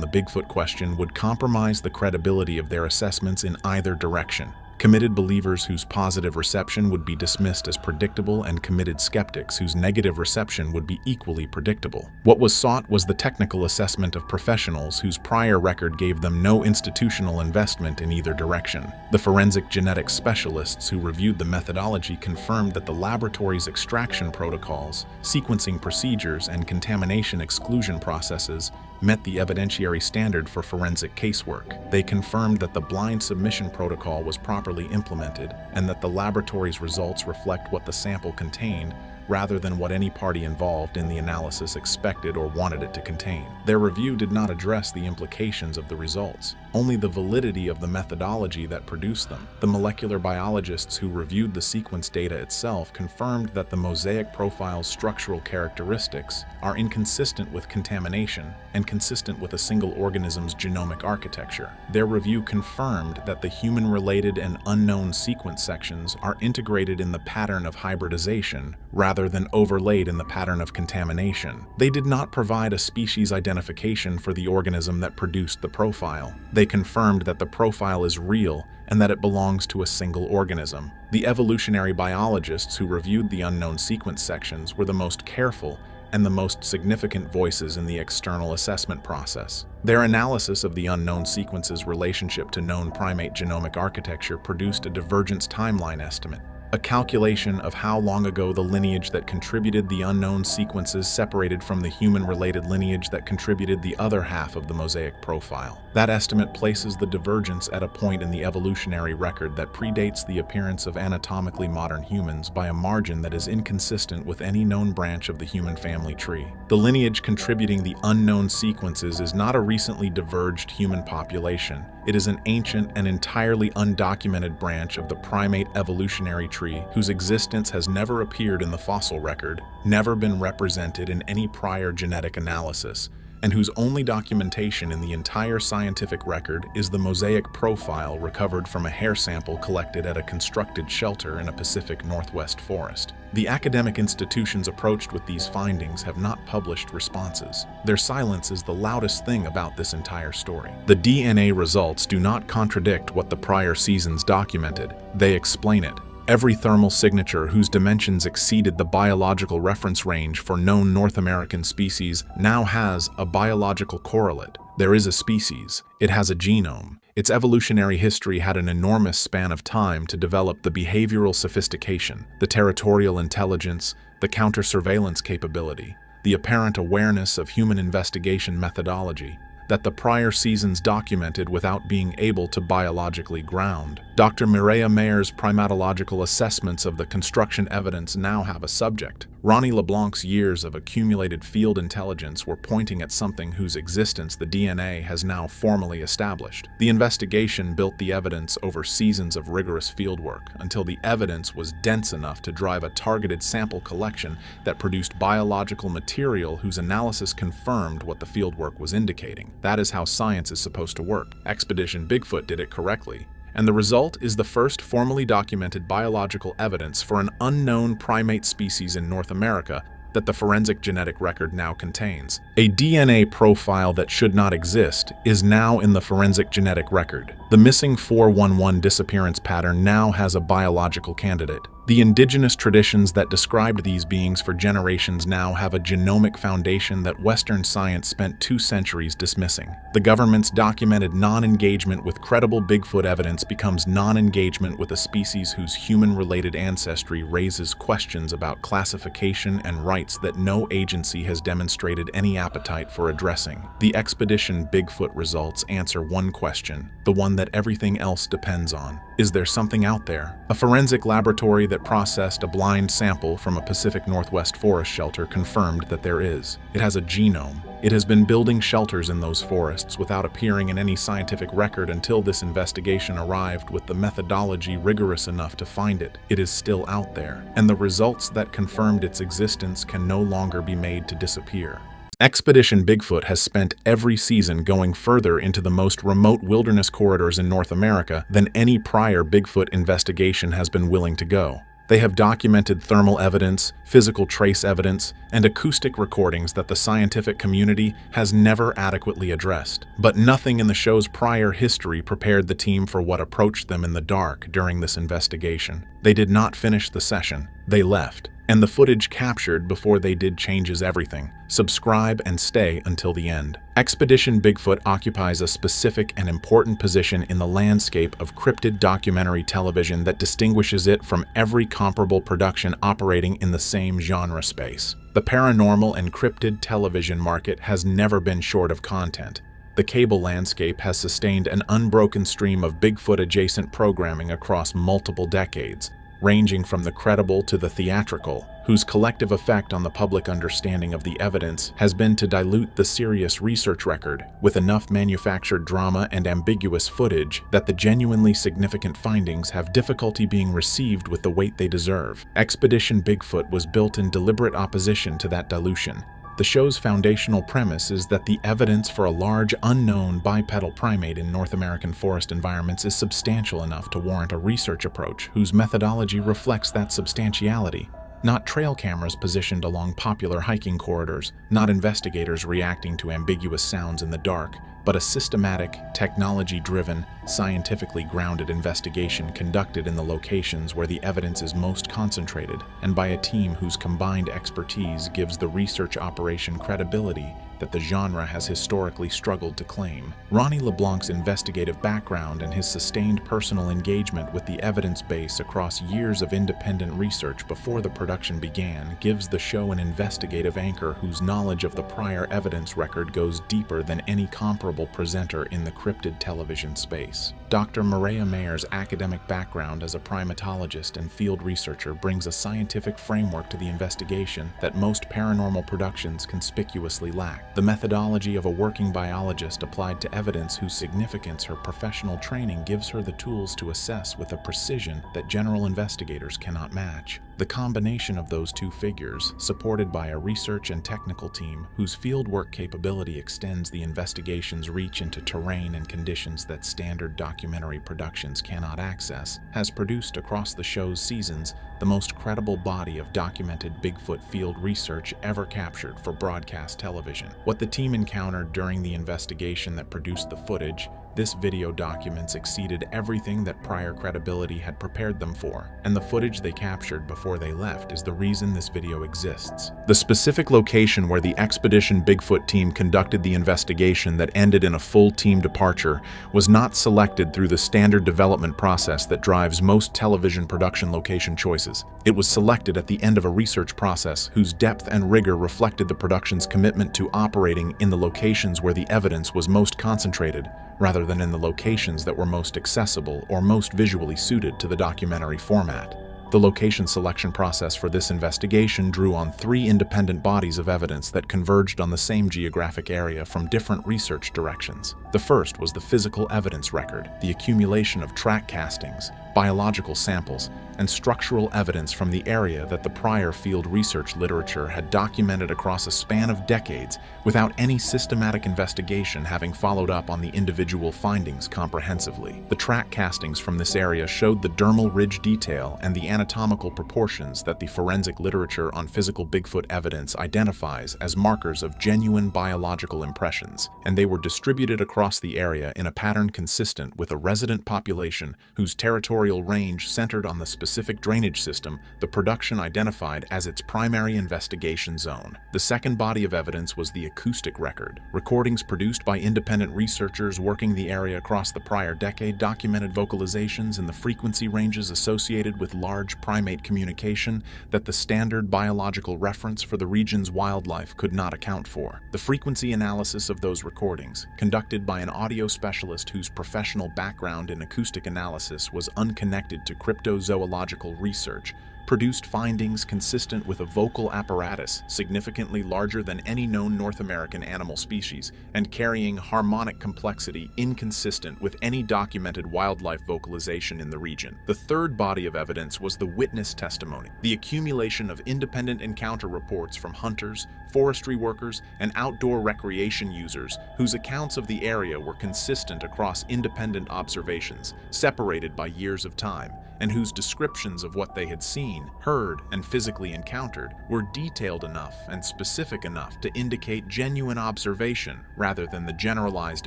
the Bigfoot question would compromise the credibility of their assessments in either direction. Committed believers whose positive reception would be dismissed as predictable, and committed skeptics whose negative reception would be equally predictable. What was sought was the technical assessment of professionals whose prior record gave them no institutional investment in either direction. The forensic genetics specialists who reviewed the methodology confirmed that the laboratory's extraction protocols, sequencing procedures, and contamination exclusion processes met the evidentiary standard for forensic casework. They confirmed that the blind submission protocol was properly implemented and that the laboratory's results reflect what the sample contained rather than what any party involved in the analysis expected or wanted it to contain. Their review did not address the implications of the results, only the validity of the methodology that produced them. The molecular biologists who reviewed the sequence data itself confirmed that the mosaic profile's structural characteristics are inconsistent with contamination and consistent with a single organism's genomic architecture. Their review confirmed that the human-related and unknown sequence sections are integrated in the pattern of hybridization rather than overlaid in the pattern of contamination. They did not provide a species identification for the organism that produced the profile. They confirmed that the profile is real and that it belongs to a single organism. The evolutionary biologists who reviewed the unknown sequence sections were the most careful and the most significant voices in the external assessment process. Their analysis of the unknown sequence's relationship to known primate genomic architecture produced a divergence timeline estimate, a calculation of how long ago the lineage that contributed the unknown sequences separated from the human-related lineage that contributed the other half of the mosaic profile. That estimate places the divergence at a point in the evolutionary record that predates the appearance of anatomically modern humans by a margin that is inconsistent with any known branch of the human family tree. The lineage contributing the unknown sequences is not a recently diverged human population. It is an ancient and entirely undocumented branch of the primate evolutionary tree whose existence has never appeared in the fossil record, never been represented in any prior genetic analysis, and whose only documentation in the entire scientific record is the mosaic profile recovered from a hair sample collected at a constructed shelter in a Pacific Northwest forest. The academic institutions approached with these findings have not published responses. Their silence is the loudest thing about this entire story. The DNA results do not contradict what the prior seasons documented. They explain it. Every thermal signature whose dimensions exceeded the biological reference range for known North American species now has a biological correlate. There is a species. It has a genome. Its evolutionary history had an enormous span of time to develop the behavioral sophistication, the territorial intelligence, the counter-surveillance capability, the apparent awareness of human investigation methodology that the prior seasons documented without being able to biologically ground. Dr. Mireya Mayer's primatological assessments of the construction evidence now have a subject. Ronnie LeBlanc's years of accumulated field intelligence were pointing at something whose existence the DNA has now formally established. The investigation built the evidence over seasons of rigorous fieldwork until the evidence was dense enough to drive a targeted sample collection that produced biological material whose analysis confirmed what the fieldwork was indicating. That is how science is supposed to work. Expedition Bigfoot did it correctly. And the result is the first formally documented biological evidence for an unknown primate species in North America that the forensic genetic record now contains. A DNA profile that should not exist is now in the forensic genetic record. The missing 411 disappearance pattern now has a biological candidate. The indigenous traditions that described these beings for generations now have a genomic foundation that Western science spent 2 centuries dismissing. The government's documented non-engagement with credible Bigfoot evidence becomes non-engagement with a species whose human-related ancestry raises questions about classification and rights that no agency has demonstrated any appetite for addressing. The Expedition Bigfoot results answer one question, the one that everything else depends on. Is there something out there? A forensic laboratory that processed a blind sample from a Pacific Northwest forest shelter confirmed that there is. It has a genome. It has been building shelters in those forests without appearing in any scientific record until this investigation arrived with the methodology rigorous enough to find it. It is still out there, and the results that confirmed its existence can no longer be made to disappear. Expedition Bigfoot has spent every season going further into the most remote wilderness corridors in North America than any prior Bigfoot investigation has been willing to go. They have documented thermal evidence, physical trace evidence, and acoustic recordings that the scientific community has never adequately addressed. But nothing in the show's prior history prepared the team for what approached them in the dark during this investigation. They did not finish the session. They left. And the footage captured before they did changes everything. Subscribe and stay until the end. Expedition Bigfoot occupies a specific and important position in the landscape of cryptid documentary television that distinguishes it from every comparable production operating in the same genre space. The paranormal and cryptid television market has never been short of content. The cable landscape has sustained an unbroken stream of Bigfoot-adjacent programming across multiple decades, ranging from the credible to the theatrical, whose collective effect on the public understanding of the evidence has been to dilute the serious research record with enough manufactured drama and ambiguous footage that the genuinely significant findings have difficulty being received with the weight they deserve. Expedition Bigfoot was built in deliberate opposition to that dilution. The show's foundational premise is that the evidence for a large, unknown bipedal primate in North American forest environments is substantial enough to warrant a research approach whose methodology reflects that substantiality. Not trail cameras positioned along popular hiking corridors, not investigators reacting to ambiguous sounds in the dark, but a systematic, technology-driven, scientifically grounded investigation conducted in the locations where the evidence is most concentrated, and by a team whose combined expertise gives the research operation credibility that the genre has historically struggled to claim. Ronnie LeBlanc's investigative background and his sustained personal engagement with the evidence base across years of independent research before the production began gives the show an investigative anchor whose knowledge of the prior evidence record goes deeper than any comparable presenter in the cryptid television space. Dr. Maria Mayer's academic background as a primatologist and field researcher brings a scientific framework to the investigation that most paranormal productions conspicuously lack. The methodology of a working biologist applied to evidence whose significance her professional training gives her the tools to assess with a precision that general investigators cannot match. The combination of those two figures, supported by a research and technical team whose fieldwork capability extends the investigation's reach into terrain and conditions that standard documentary productions cannot access, has produced across the show's seasons the most credible body of documented Bigfoot field research ever captured for broadcast television. What the team encountered during the investigation that produced the footage, this video documents exceeded everything that prior credibility had prepared them for, and the footage they captured before they left is the reason this video exists. The specific location where the Expedition Bigfoot team conducted the investigation that ended in a full team departure was not selected through the standard development process that drives most television production location choices. It was selected at the end of a research process whose depth and rigor reflected the production's commitment to operating in the locations where the evidence was most concentrated, rather than in the locations that were most accessible or most visually suited to the documentary format. The location selection process for this investigation drew on 3 independent bodies of evidence that converged on the same geographic area from different research directions. The first was the physical evidence record, the accumulation of track castings, biological samples, and structural evidence from the area that the prior field research literature had documented across a span of decades without any systematic investigation having followed up on the individual findings comprehensively. The track castings from this area showed the dermal ridge detail and the anatomical proportions that the forensic literature on physical Bigfoot evidence identifies as markers of genuine biological impressions, and they were distributed across the area in a pattern consistent with a resident population whose territorial range centered on the specific drainage system the production identified as its primary investigation zone. The second body of evidence was the acoustic record. Recordings produced by independent researchers working the area across the prior decade documented vocalizations in the frequency ranges associated with large primate communication that the standard biological reference for the region's wildlife could not account for. The frequency analysis of those recordings, conducted by an audio specialist whose professional background in acoustic analysis was unconnected to cryptozoological research, produced findings consistent with a vocal apparatus significantly larger than any known North American animal species and carrying harmonic complexity inconsistent with any documented wildlife vocalization in the region. The third body of evidence was the witness testimony, the accumulation of independent encounter reports from hunters, forestry workers, and outdoor recreation users whose accounts of the area were consistent across independent observations, separated by years of time, and whose descriptions of what they had seen, heard, and physically encountered were detailed enough and specific enough to indicate genuine observation rather than the generalized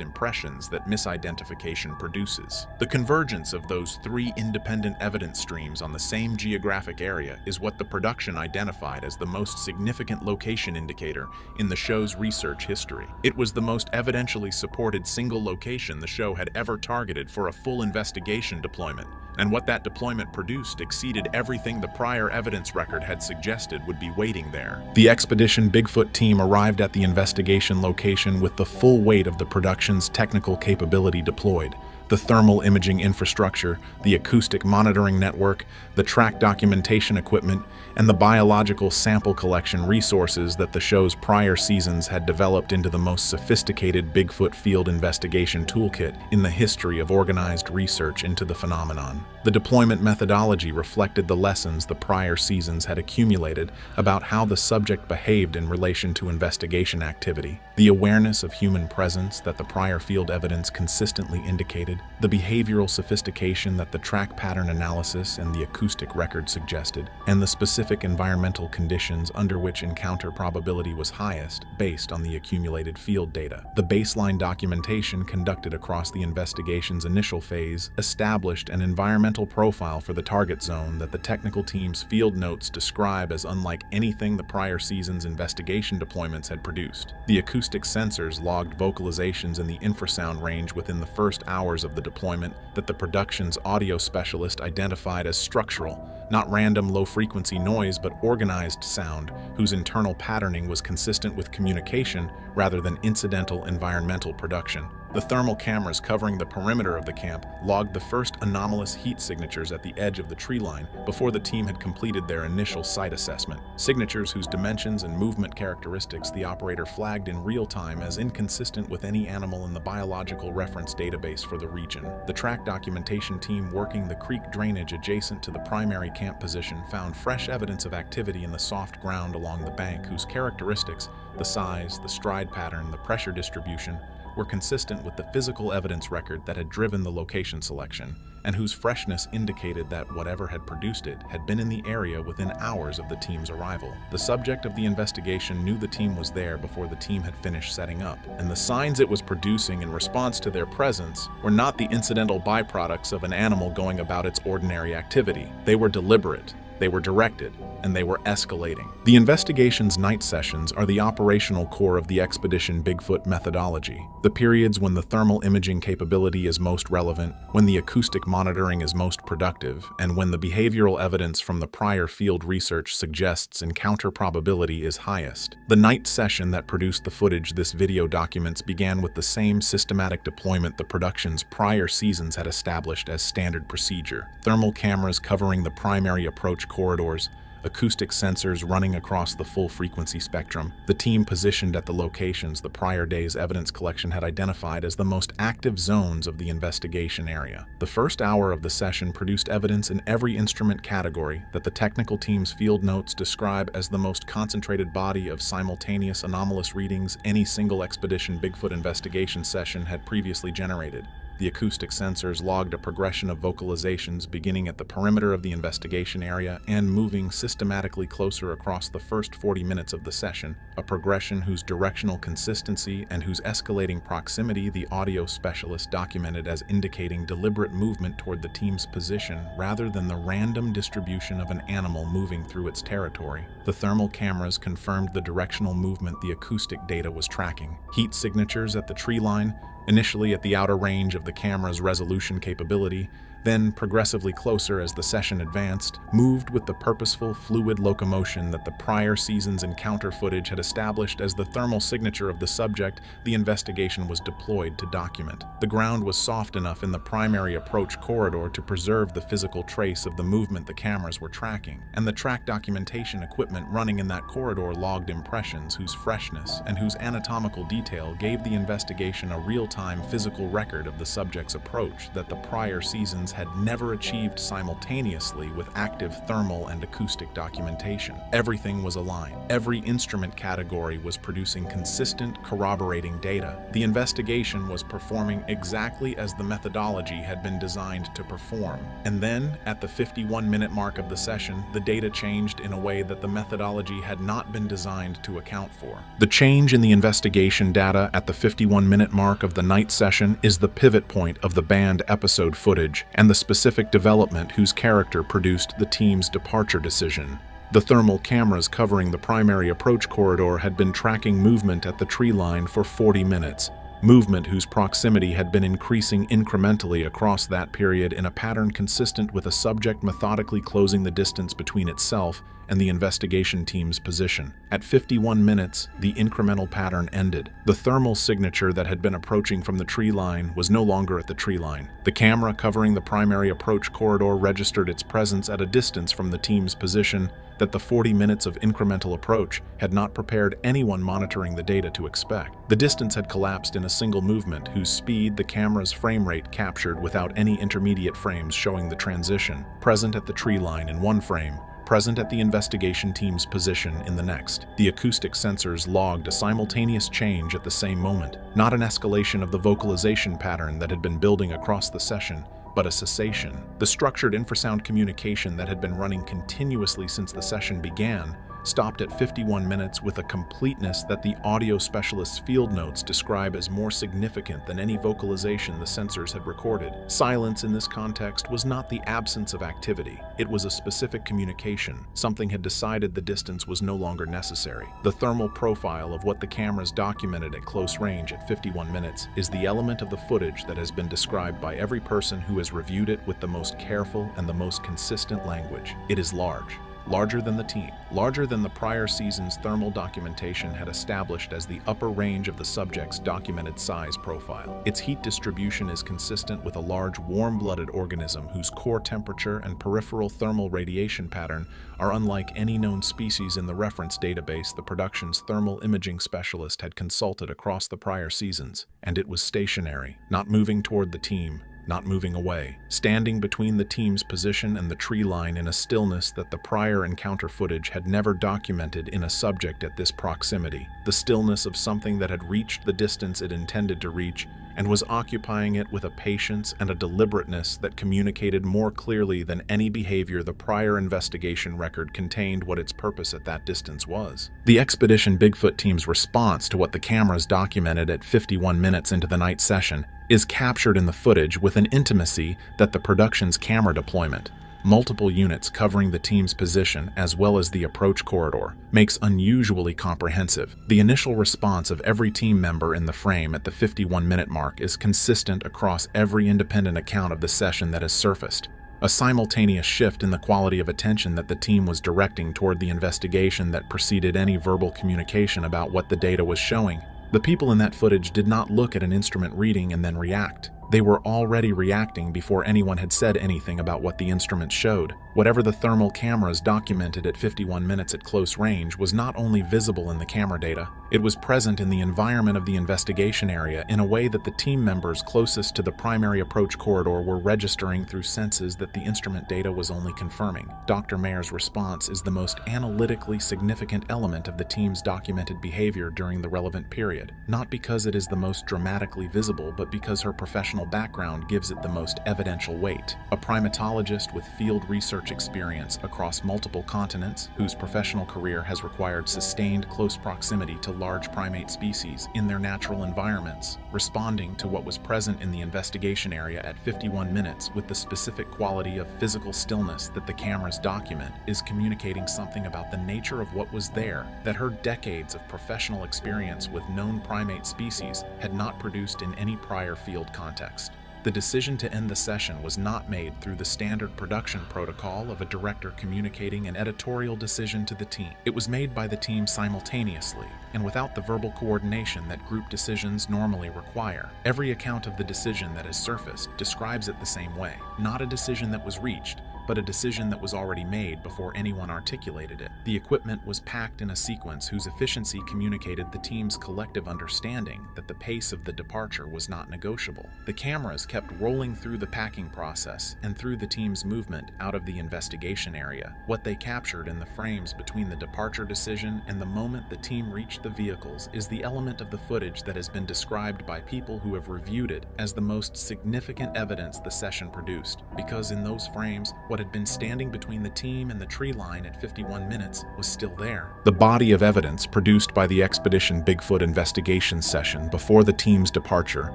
impressions that misidentification produces. The convergence of those 3 independent evidence streams on the same geographic area is what the production identified as the most significant location indicator in the show's research history. It was the most evidentially supported single location the show had ever targeted for a full investigation deployment, and what that deployment produced exceeded everything the prior evidence record had suggested would be waiting there. The Expedition Bigfoot team arrived at the investigation location with the full weight of the production's technical capability deployed. The thermal imaging infrastructure, the acoustic monitoring network, the track documentation equipment, and the biological sample collection resources that the show's prior seasons had developed into the most sophisticated Bigfoot field investigation toolkit in the history of organized research into the phenomenon. The deployment methodology reflected the lessons the prior seasons had accumulated about how the subject behaved in relation to investigation activity. The awareness of human presence that the prior field evidence consistently indicated undocumented, the behavioral sophistication that the track pattern analysis and the acoustic record suggested, and the specific environmental conditions under which encounter probability was highest based on the accumulated field data. The baseline documentation conducted across the investigation's initial phase established an environmental profile for the target zone that the technical team's field notes describe as unlike anything the prior season's investigation deployments had produced. The acoustic sensors logged vocalizations in the infrasound range within the first hours of the deployment that the production's audio specialist identified as structural, not random low-frequency noise but organized sound whose internal patterning was consistent with communication rather than incidental environmental production. The thermal cameras covering the perimeter of the camp logged the first anomalous heat signatures at the edge of the tree line before the team had completed their initial site assessment. Signatures whose dimensions and movement characteristics the operator flagged in real time as inconsistent with any animal in the biological reference database for the region. The track documentation team working the creek drainage adjacent to the primary camp position found fresh evidence of activity in the soft ground along the bank whose characteristics, the size, the stride pattern, the pressure distribution, were consistent with the physical evidence record that had driven the location selection, and whose freshness indicated that whatever had produced it had been in the area within hours of the team's arrival. The subject of the investigation knew the team was there before the team had finished setting up, and the signs it was producing in response to their presence were not the incidental byproducts of an animal going about its ordinary activity. They were deliberate, they were directed, and they were escalating. The investigation's night sessions are the operational core of the Expedition Bigfoot methodology, the periods when the thermal imaging capability is most relevant, when the acoustic monitoring is most productive, and when the behavioral evidence from the prior field research suggests encounter probability is highest. The night session that produced the footage this video documents began with the same systematic deployment the production's prior seasons had established as standard procedure. Thermal cameras covering the primary approach corridors, acoustic sensors running across the full frequency spectrum, the team positioned at the locations the prior day's evidence collection had identified as the most active zones of the investigation area. The first hour of the session produced evidence in every instrument category that the technical team's field notes describe as the most concentrated body of simultaneous anomalous readings any single Expedition Bigfoot investigation session had previously generated. The acoustic sensors logged a progression of vocalizations beginning at the perimeter of the investigation area and moving systematically closer across the first 40 minutes of the session, a progression whose directional consistency and whose escalating proximity the audio specialist documented as indicating deliberate movement toward the team's position rather than the random distribution of an animal moving through its territory. The thermal cameras confirmed the directional movement the acoustic data was tracking. Heat signatures at the tree line, initially at the outer range of the camera's resolution capability, then progressively closer as the session advanced, moved with the purposeful, fluid locomotion that the prior season's encounter footage had established as the thermal signature of the subject the investigation was deployed to document. The ground was soft enough in the primary approach corridor to preserve the physical trace of the movement the cameras were tracking, and the track documentation equipment running in that corridor logged impressions whose freshness and whose anatomical detail gave the investigation a real-time physical record of the subject's approach that the prior seasons had never achieved simultaneously with active thermal and acoustic documentation. Everything was aligned. Every instrument category was producing consistent, corroborating data. The investigation was performing exactly as the methodology had been designed to perform. And then, at the 51-minute mark of the session, the data changed in a way that the methodology had not been designed to account for. The change in the investigation data at the 51-minute mark of the night session is the pivot point of the banned episode footage and the specific development whose character produced the team's departure decision. The thermal cameras covering the primary approach corridor had been tracking movement at the tree line for 40 minutes, movement whose proximity had been increasing incrementally across that period in a pattern consistent with a subject methodically closing the distance between itself and the investigation team's position. At 51 minutes, the incremental pattern ended. The thermal signature that had been approaching from the tree line was no longer at the tree line. The camera covering the primary approach corridor registered its presence at a distance from the team's position that the 40 minutes of incremental approach had not prepared anyone monitoring the data to expect. The distance had collapsed in a single movement whose speed the camera's frame rate captured without any intermediate frames showing the transition, present at the tree line in one frame, present at the investigation team's position in the next. The acoustic sensors logged a simultaneous change at the same moment, not an escalation of the vocalization pattern that had been building across the session, but a cessation. The structured infrasound communication that had been running continuously since the session began stopped at 51 minutes with a completeness that the audio specialist's field notes describe as more significant than any vocalization the sensors had recorded. Silence in this context was not the absence of activity. It was a specific communication. Something had decided the distance was no longer necessary. The thermal profile of what the cameras documented at close range at 51 minutes is the element of the footage that has been described by every person who has reviewed it with the most careful and the most consistent language. It is large. Larger than the team, larger than the prior season's thermal documentation had established as the upper range of the subject's documented size profile. Its heat distribution is consistent with a large warm-blooded organism whose core temperature and peripheral thermal radiation pattern are unlike any known species in the reference database the production's thermal imaging specialist had consulted across the prior seasons. And it was stationary, not moving toward the team, not moving away, standing between the team's position and the tree line in a stillness that the prior encounter footage had never documented in a subject at this proximity, the stillness of something that had reached the distance it intended to reach and was occupying it with a patience and a deliberateness that communicated more clearly than any behavior the prior investigation record contained what its purpose at that distance was. The Expedition Bigfoot team's response to what the cameras documented at 51 minutes into the night session is captured in the footage with an intimacy that the production's camera deployment, multiple units covering the team's position as well as the approach corridor, makes unusually comprehensive. The initial response of every team member in the frame at the 51-minute mark is consistent across every independent account of the session that has surfaced. A simultaneous shift in the quality of attention that the team was directing toward the investigation that preceded any verbal communication about what the data was showing. The people in that footage did not look at an instrument reading and then react. They were already reacting before anyone had said anything about what the instrument showed. Whatever the thermal cameras documented at 51 minutes at close range was not only visible in the camera data, it was present in the environment of the investigation area in a way that the team members closest to the primary approach corridor were registering through senses that the instrument data was only confirming. Dr. Mayer's response is the most analytically significant element of the team's documented behavior during the relevant period, not because it is the most dramatically visible, but because her professional background gives it the most evidential weight. A primatologist with field research experience across multiple continents, whose professional career has required sustained close proximity to large primate species in their natural environments, responding to what was present in the investigation area at 51 minutes with the specific quality of physical stillness that the cameras document, is communicating something about the nature of what was there that her decades of professional experience with known primate species had not produced in any prior field context. The decision to end the session was not made through the standard production protocol of a director communicating an editorial decision to the team. It was made by the team simultaneously, and without the verbal coordination that group decisions normally require. Every account of the decision that has surfaced describes it the same way. Not a decision that was reached, but a decision that was already made before anyone articulated it. The equipment was packed in a sequence whose efficiency communicated the team's collective understanding that the pace of the departure was not negotiable. The cameras kept rolling through the packing process and through the team's movement out of the investigation area. What they captured in the frames between the departure decision and the moment the team reached the vehicles is the element of the footage that has been described by people who have reviewed it as the most significant evidence the session produced, because in those frames, what had been standing between the team and the tree line at 51 minutes was still there. The body of evidence produced by the Expedition Bigfoot investigation session before the team's departure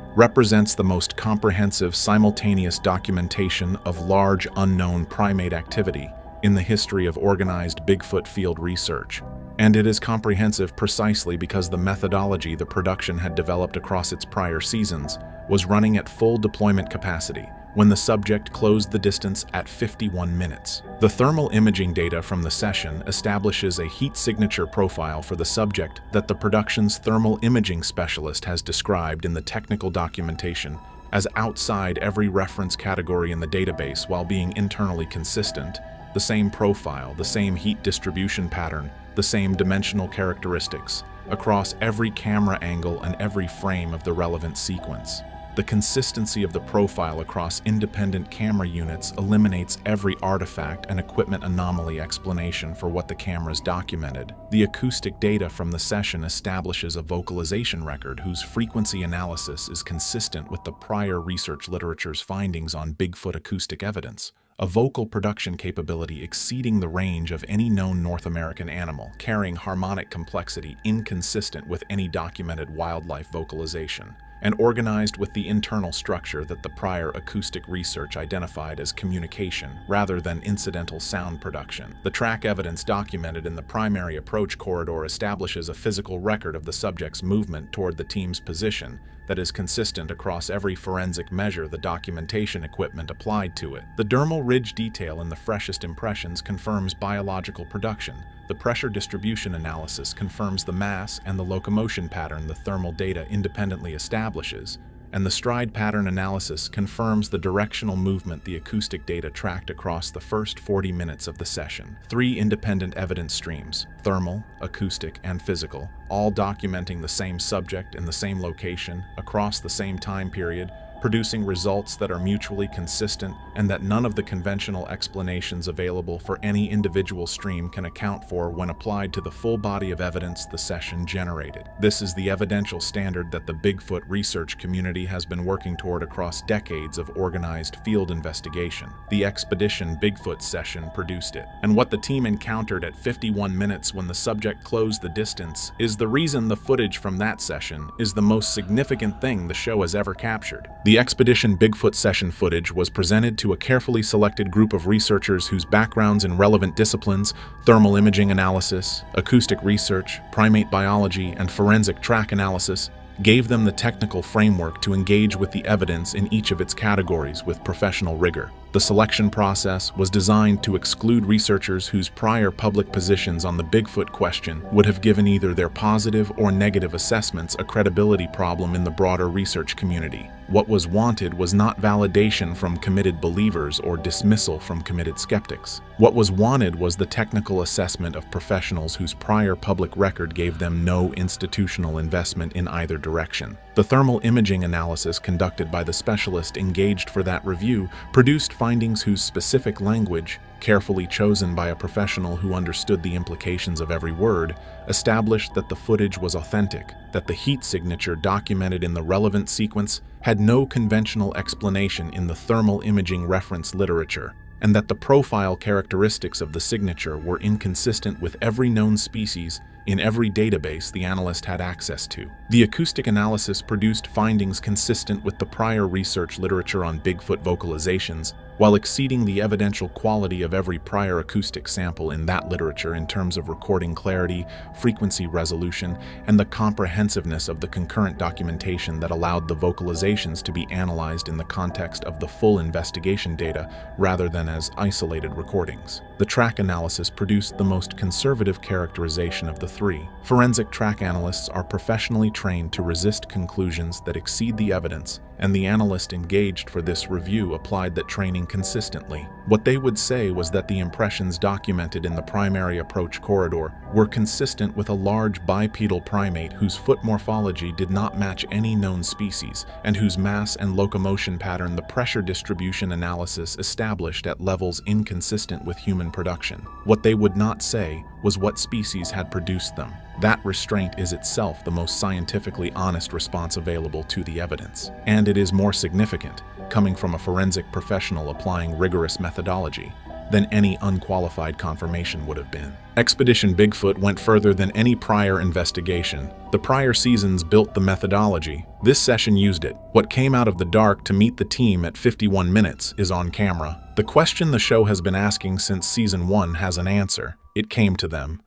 represents the most comprehensive simultaneous documentation of large unknown primate activity in the history of organized Bigfoot field research. And it is comprehensive precisely because the methodology the production had developed across its prior seasons was running at full deployment capacity when the subject closed the distance at 51 minutes. The thermal imaging data from the session establishes a heat signature profile for the subject that the production's thermal imaging specialist has described in the technical documentation as outside every reference category in the database while being internally consistent. The same profile, the same heat distribution pattern, the same dimensional characteristics across every camera angle and every frame of the relevant sequence. The consistency of the profile across independent camera units eliminates every artifact and equipment anomaly explanation for what the cameras documented. The acoustic data from the session establishes a vocalization record whose frequency analysis is consistent with the prior research literature's findings on Bigfoot acoustic evidence. A vocal production capability exceeding the range of any known North American animal, carrying harmonic complexity inconsistent with any documented wildlife vocalization, and organized with the internal structure that the prior acoustic research identified as communication rather than incidental sound production. The track evidence documented in the primary approach corridor establishes a physical record of the subject's movement toward the team's position that is consistent across every forensic measure the documentation equipment applied to it. The dermal ridge detail in the freshest impressions confirms biological production. The pressure distribution analysis confirms the mass and the locomotion pattern the thermal data independently establishes, and the stride pattern analysis confirms the directional movement the acoustic data tracked across the first 40 minutes of the session. 3 independent evidence streams, thermal, acoustic, and physical, all documenting the same subject in the same location across the same time period, producing results that are mutually consistent and that none of the conventional explanations available for any individual stream can account for when applied to the full body of evidence the session generated. This is the evidential standard that the Bigfoot research community has been working toward across decades of organized field investigation. The Expedition Bigfoot session produced it, and what the team encountered at 51 minutes when the subject closed the distance is the reason the footage from that session is the most significant thing the show has ever captured. The Expedition Bigfoot session footage was presented to a carefully selected group of researchers whose backgrounds in relevant disciplines, thermal imaging analysis, acoustic research, primate biology, and forensic track analysis, gave them the technical framework to engage with the evidence in each of its categories with professional rigor. The selection process was designed to exclude researchers whose prior public positions on the Bigfoot question would have given either their positive or negative assessments a credibility problem in the broader research community. What was wanted was not validation from committed believers or dismissal from committed skeptics. What was wanted was the technical assessment of professionals whose prior public record gave them no institutional investment in either direction. The thermal imaging analysis conducted by the specialist engaged for that review produced findings whose specific language, carefully chosen by a professional who understood the implications of every word, established that the footage was authentic, that the heat signature documented in the relevant sequence had no conventional explanation in the thermal imaging reference literature, and that the profile characteristics of the signature were inconsistent with every known species in every database the analyst had access to. The acoustic analysis produced findings consistent with the prior research literature on Bigfoot vocalizations, while exceeding the evidential quality of every prior acoustic sample in that literature in terms of recording clarity, frequency resolution, and the comprehensiveness of the concurrent documentation that allowed the vocalizations to be analyzed in the context of the full investigation data rather than as isolated recordings. The track analysis produced the most conservative characterization of the 3. Forensic track analysts are professionally trained to resist conclusions that exceed the evidence, and the analyst engaged for this review applied that training consistently. What they would say was that the impressions documented in the primary approach corridor were consistent with a large bipedal primate whose foot morphology did not match any known species, and whose mass and locomotion pattern the pressure distribution analysis established at levels inconsistent with human production. What they would not say was what species had produced them. That restraint is itself the most scientifically honest response available to the evidence. And it is more significant, coming from a forensic professional applying rigorous methodology, than any unqualified confirmation would have been. Expedition Bigfoot went further than any prior investigation. The prior seasons built the methodology. This session used it. What came out of the dark to meet the team at 51 minutes is on camera. The question the show has been asking since season 1 has an answer. It came to them.